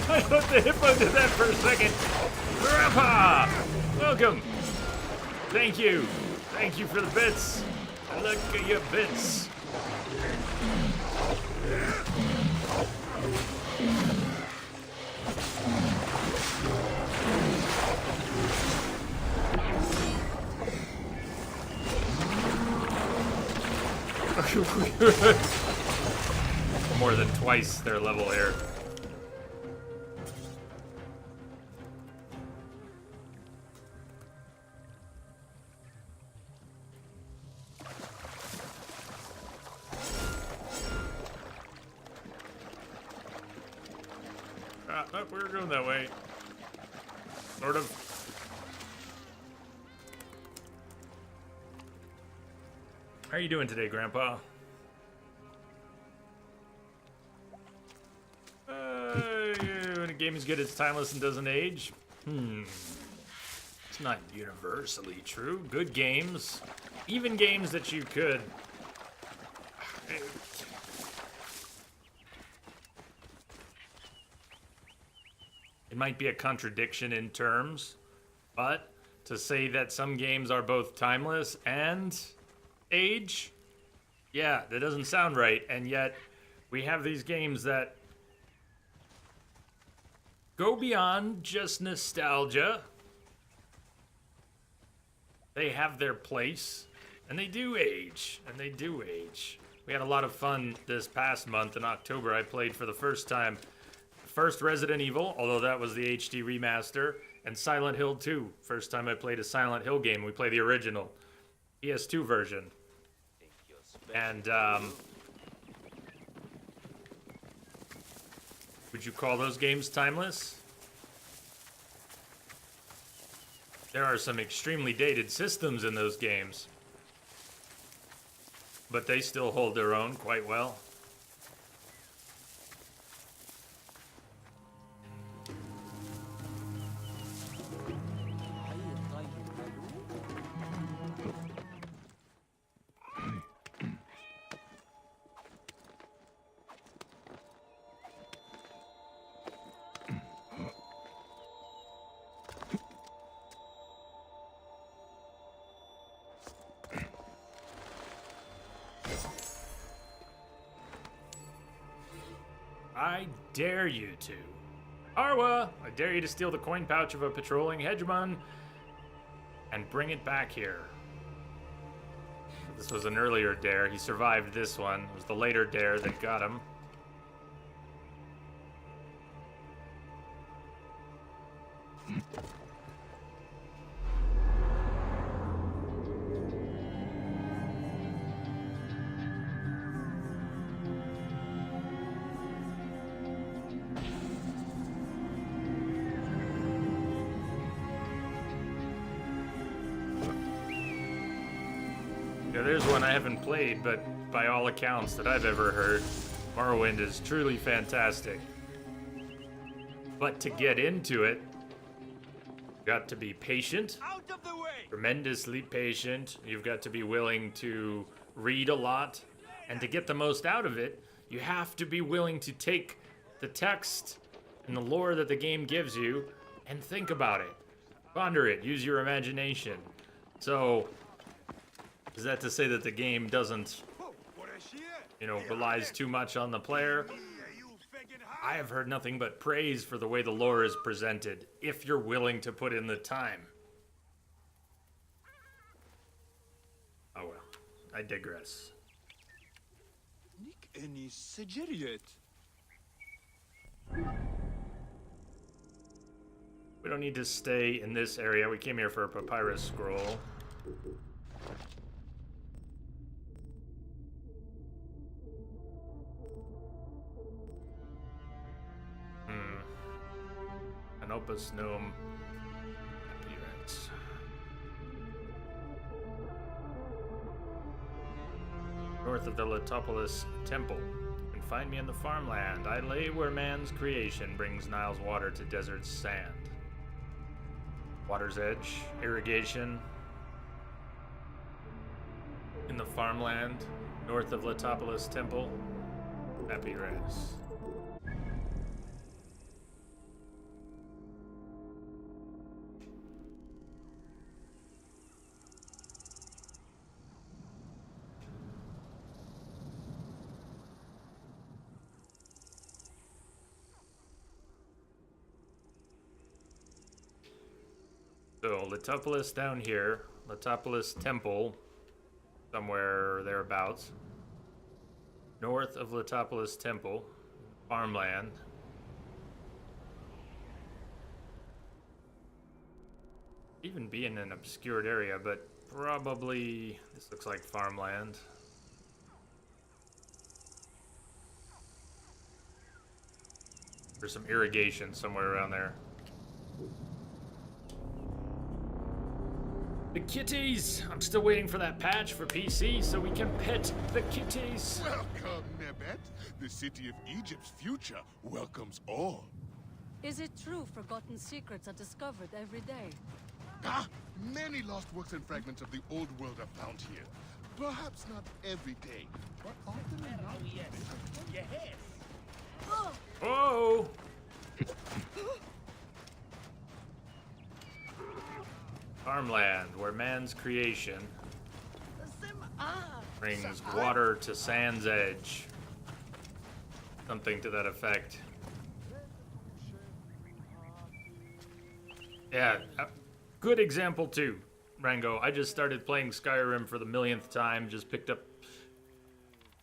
I thought the hippo did that for a second. Grandpa! Welcome. Thank you. Thank you for the bits. Look at your bits. More than twice their level here. Nope, we were going that way. Sort of. How are you doing today, Grandpa? When a game is good, it's timeless and doesn't age. It's not universally true. Good games, even games that you could... It might be a contradiction in terms, but to say that some games are both timeless and age, yeah, that doesn't sound right. And yet, we have these games that go beyond just nostalgia. They have their place, and they do age, and they do age. We had a lot of fun this past month in October. I played for the first time first Resident Evil, although that was the HD remaster, and Silent Hill 2. First time I played a Silent Hill game. We played the original PS2 version. And, would you call those games timeless? There are some extremely dated systems in those games, but they still hold their own quite well. I dare you to. Arwa, I dare you to steal the coin pouch of a patrolling hegemon and bring it back here. This was an earlier dare. He survived this one. It was the later dare that got him. Yeah, there's one I haven't played, but by all accounts that I've ever heard, Morrowind is truly fantastic. But to get into it, you got to be patient. Out of the way! Tremendously patient. You've got to be willing to read a lot. And to get the most out of it, you have to be willing to take the text and the lore that the game gives you and think about it. Ponder it. Use your imagination. So, is that to say that the game doesn't, relies too much on the player? I have heard nothing but praise for the way the lore is presented, if you're willing to put in the time. Oh well, I digress. Nick any Sigiriet. We don't need to stay in this area. We came here for a papyrus scroll. Canopus Gnome appearance. North of the Letopolis Temple. You can find me in the farmland. I lay where man's creation brings Nile's water to desert's sand. Water's edge, irrigation. In the farmland, north of Letopolis Temple. Papyrus. So, Letopolis down here, Letopolis Temple, somewhere thereabouts. North of Letopolis Temple, farmland. Even be in an obscured area, but probably, this looks like farmland. There's some irrigation somewhere around there. The kitties! I'm still waiting for that patch for PC so we can pet the kitties. Welcome, Nebet. The city of Egypt's future welcomes all. Is it true forgotten secrets are discovered every day? Ah, many lost works and fragments of the old world are found here. Perhaps not every day, but often enough. Whoa! Farmland, where man's creation brings water to sand's edge. Something to that effect. Yeah, good example too, Rango. I just started playing Skyrim for the millionth time, just picked up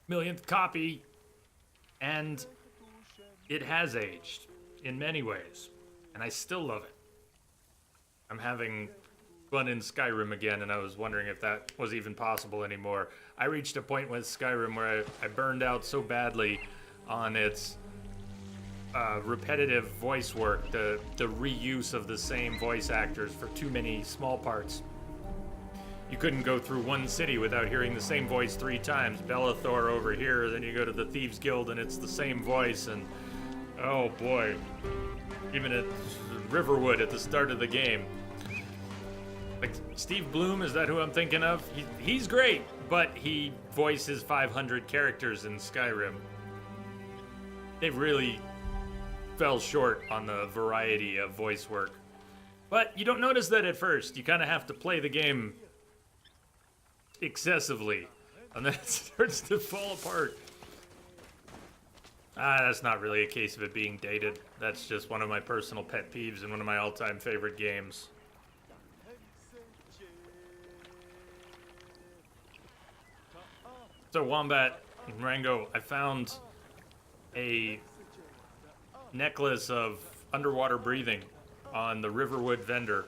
millionth copy, and it has aged in many ways, and I still love it. I'm having fun in Skyrim again, and I was wondering if that was even possible anymore. I reached a point with Skyrim where I burned out so badly on its repetitive voice work, the reuse of the same voice actors for too many small parts. You couldn't go through one city without hearing the same voice 3 times. Bellathor over here, then you go to the Thieves Guild and it's the same voice, and oh boy. Even at Riverwood at the start of the game. Like, Steve Bloom, is that who I'm thinking of? He's great, but he voices 500 characters in Skyrim. They really fell short on the variety of voice work. But you don't notice that at first. You kind of have to play the game excessively, and then it starts to fall apart. That's not really a case of it being dated. That's just one of my personal pet peeves and one of my all-time favorite games. So, Wombat and Rango, I found a necklace of underwater breathing on the Riverwood vendor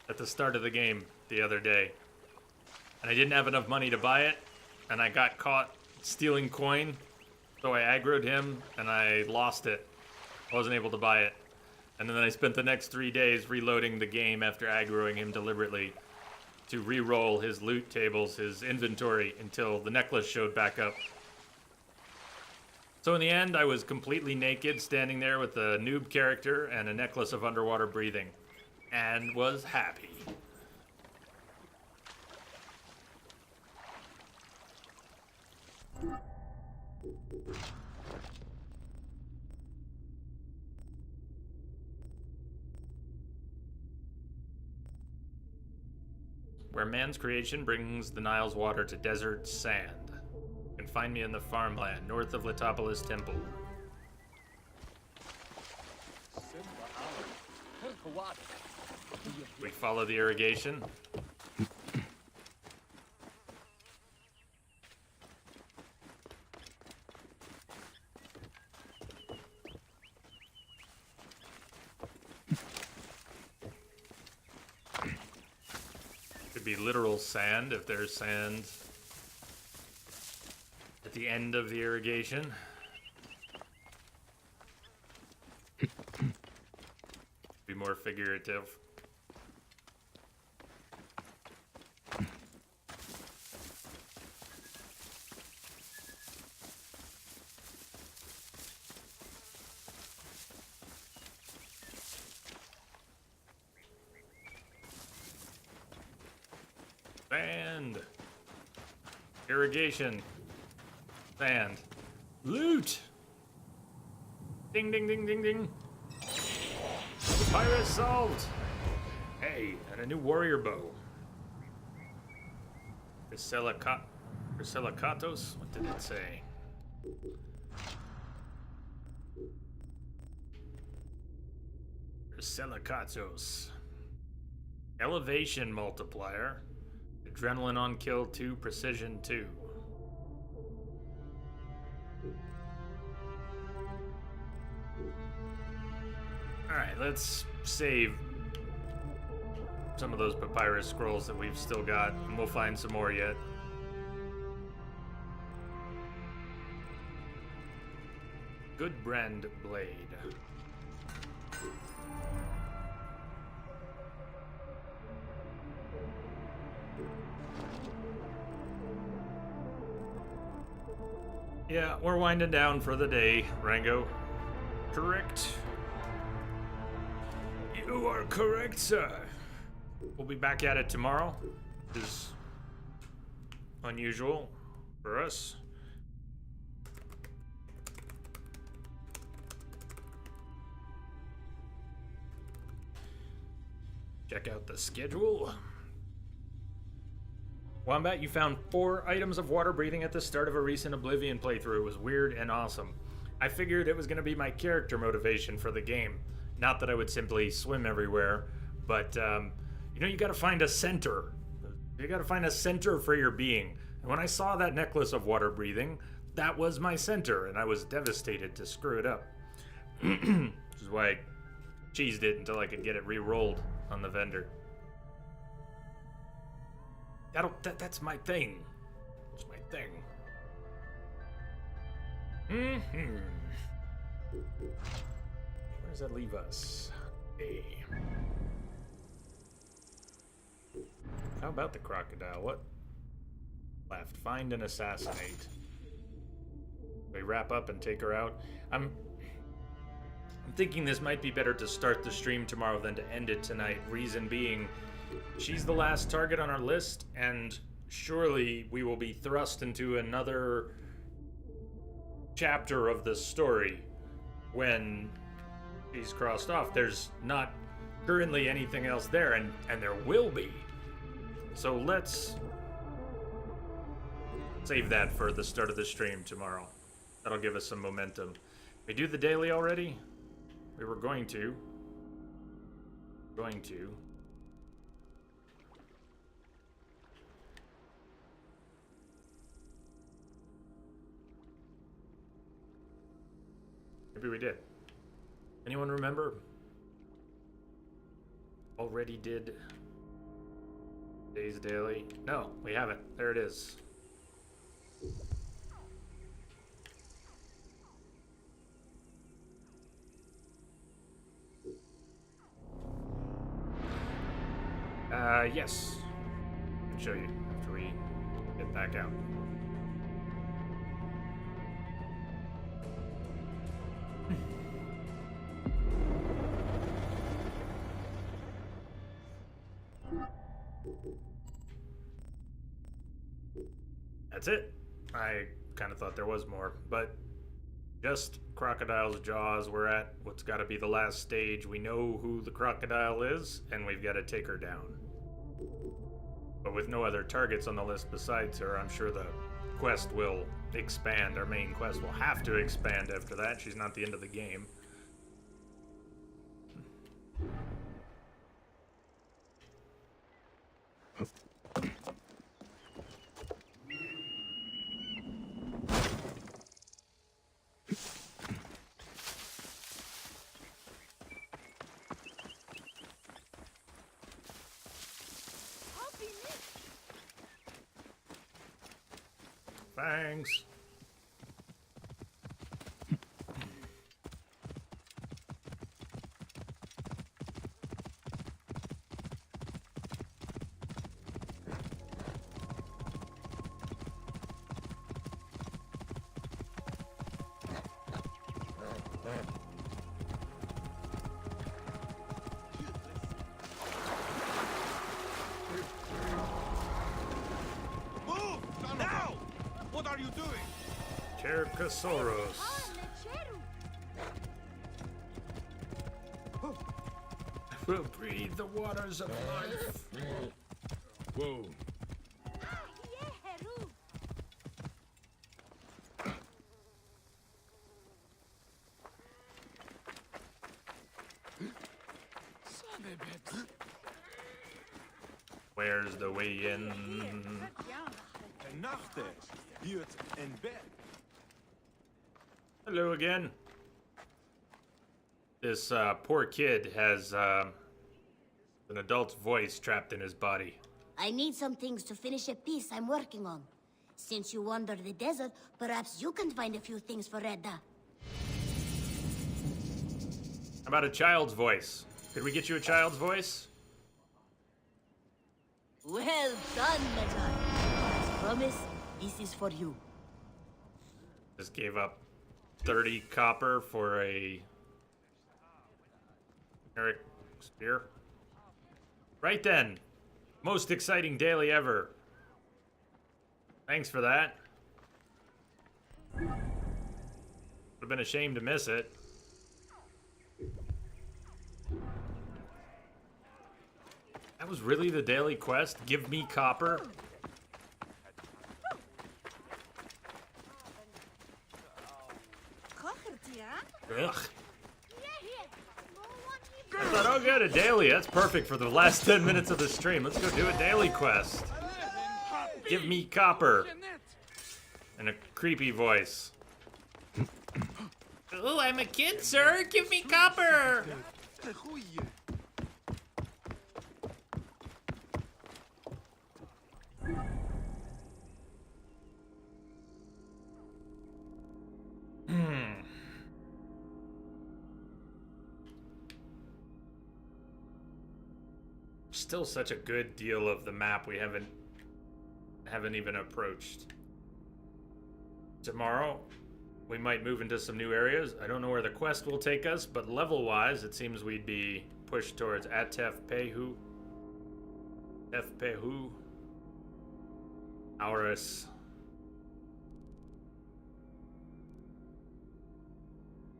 at the start of the game the other day. And I didn't have enough money to buy it, and I got caught stealing coin, so I aggroed him, and I lost it. I wasn't able to buy it. And then I spent the next 3 days reloading the game after aggroing him deliberately to re-roll his loot tables, his inventory, until the necklace showed back up. So in the end, I was completely naked, standing there with a noob character and a necklace of underwater breathing, and was happy. Where man's creation brings the Nile's water to desert sand. You can find me in the farmland north of Letopolis Temple. We follow the irrigation. Could be literal sand if there's sand at the end of the irrigation. Be more figurative. Sand. Irrigation. Sand. Loot! Ding, ding, ding, ding, ding. Papyrus solved! Hey, and a new warrior bow. Chryselicatos? What did it say? Chryselicatos. Elevation multiplier. Adrenaline on kill 2, precision 2. Alright, let's save some of those papyrus scrolls that we've still got, and we'll find some more yet. Good brand blade. Yeah, we're winding down for the day, Rango. Correct. You are correct, sir. We'll be back at it tomorrow. This is unusual for us. Check out the schedule. Wombat, you found 4 items of water breathing at the start of a recent Oblivion playthrough. It was weird and awesome. I figured it was going to be my character motivation for the game. Not that I would simply swim everywhere, but, you know, you gotta find a center. You gotta find a center for your being. And when I saw that necklace of water breathing, that was my center, and I was devastated to screw it up. Which is why I cheesed it until I could get it re-rolled on the vendor. That's my thing. That's my thing. Where does that leave us? A. How about the crocodile? What left? Find and assassinate. We wrap up and take her out. I'm thinking this might be better to start the stream tomorrow than to end it tonight. Reason being, she's the last target on our list, and surely we will be thrust into another chapter of the story when she's crossed off. There's not currently anything else there, and there will be. So let's save that for the start of the stream tomorrow. That'll give us some momentum. We do the daily already? We were going to. Maybe we did. Anyone remember? Already did Days Daily? No, we haven't. There it is. Yes. show you after we get back out. That's it. I kind of thought there was more, but just Crocodile's Jaws. We're at what's got to be the last stage. We know who the crocodile is, and we've got to take her down. But with no other targets on the list besides her, I'm sure the quest will expand. Our main quest will have to expand after that. She's not the end of the game. Thanks. Cercosaurus. Will breathe the waters of life. Whoa. Where's the way in? Hello again. This poor kid has an adult's voice trapped in his body. I need some things to finish a piece I'm working on. Since you wander the desert, perhaps you can find a few things for Redda. How about a child's voice? Could we get you a child's voice? Well done, Medjay. As promised, this is for you. Just gave up 30 copper for a Eric spear. Right then. Most exciting daily ever. Thanks for that. Would have been a shame to miss it. That was really the daily quest? Give me copper? Ugh. I thought, oh good, a daily. That's perfect for the last 10 minutes of the stream. Let's go do a daily quest. Give me copper. And a creepy voice. Oh, I'm a kid, sir. Give me copper. Still such a good deal of the map we haven't even approached. Tomorrow we might move into some new areas. I don't know where the quest will take us, but level wise it seems we'd be pushed towards Atef Pehu, Auris,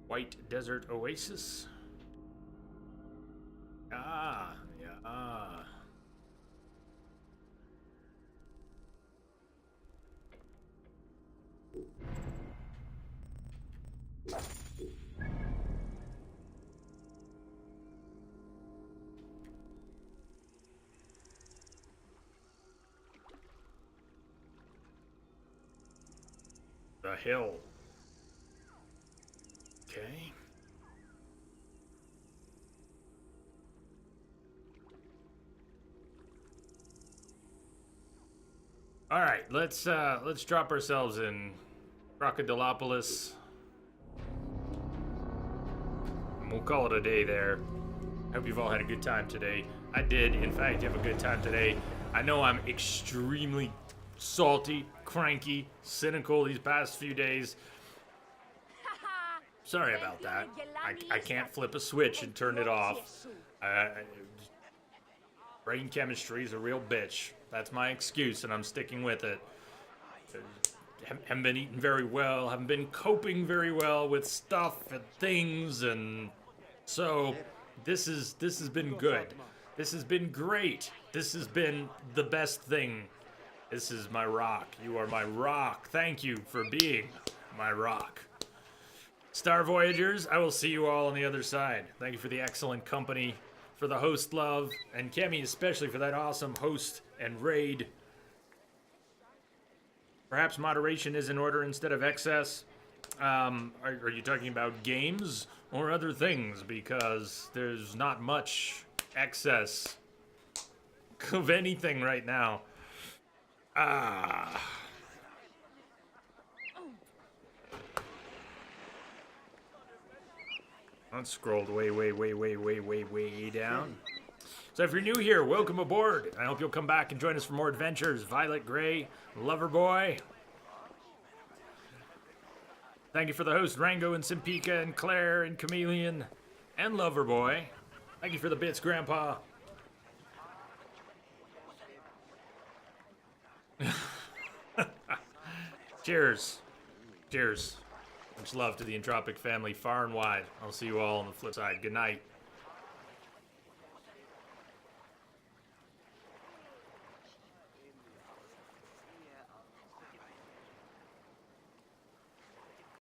White Desert Oasis. Ah, yeah. The hill. Okay. All right, let's drop ourselves in Crocodilopolis. And we'll call it a day there. Hope you've all had a good time today. I did, in fact, have a good time today. I know I'm extremely salty, cranky, cynical these past few days. Sorry about that. I can't flip a switch and turn it off. Brain chemistry is a real bitch. That's my excuse, and I'm sticking with it. Haven't been eating very well, haven't been coping very well with stuff and things, and so this has been good. This has been great. This has been the best thing. This is my rock. You are my rock. Thank you for being my rock. Star Voyagers, I will see you all on the other side. Thank you for the excellent company, for the host love, and Kemi especially for that awesome host and raid. Perhaps moderation is in order instead of excess. Are you talking about games or other things? Because there's not much excess of anything right now. That scrolled way down. So if you're new here, welcome aboard. I hope you'll come back and join us for more adventures. Violet Gray, Loverboy. Thank you for the host, Rango and Simpika and Claire and Chameleon and Loverboy. Thank you for the bits, Grandpa. Cheers. Cheers. Much love to the Entropic family far and wide. I'll see you all on the flip side. Good night.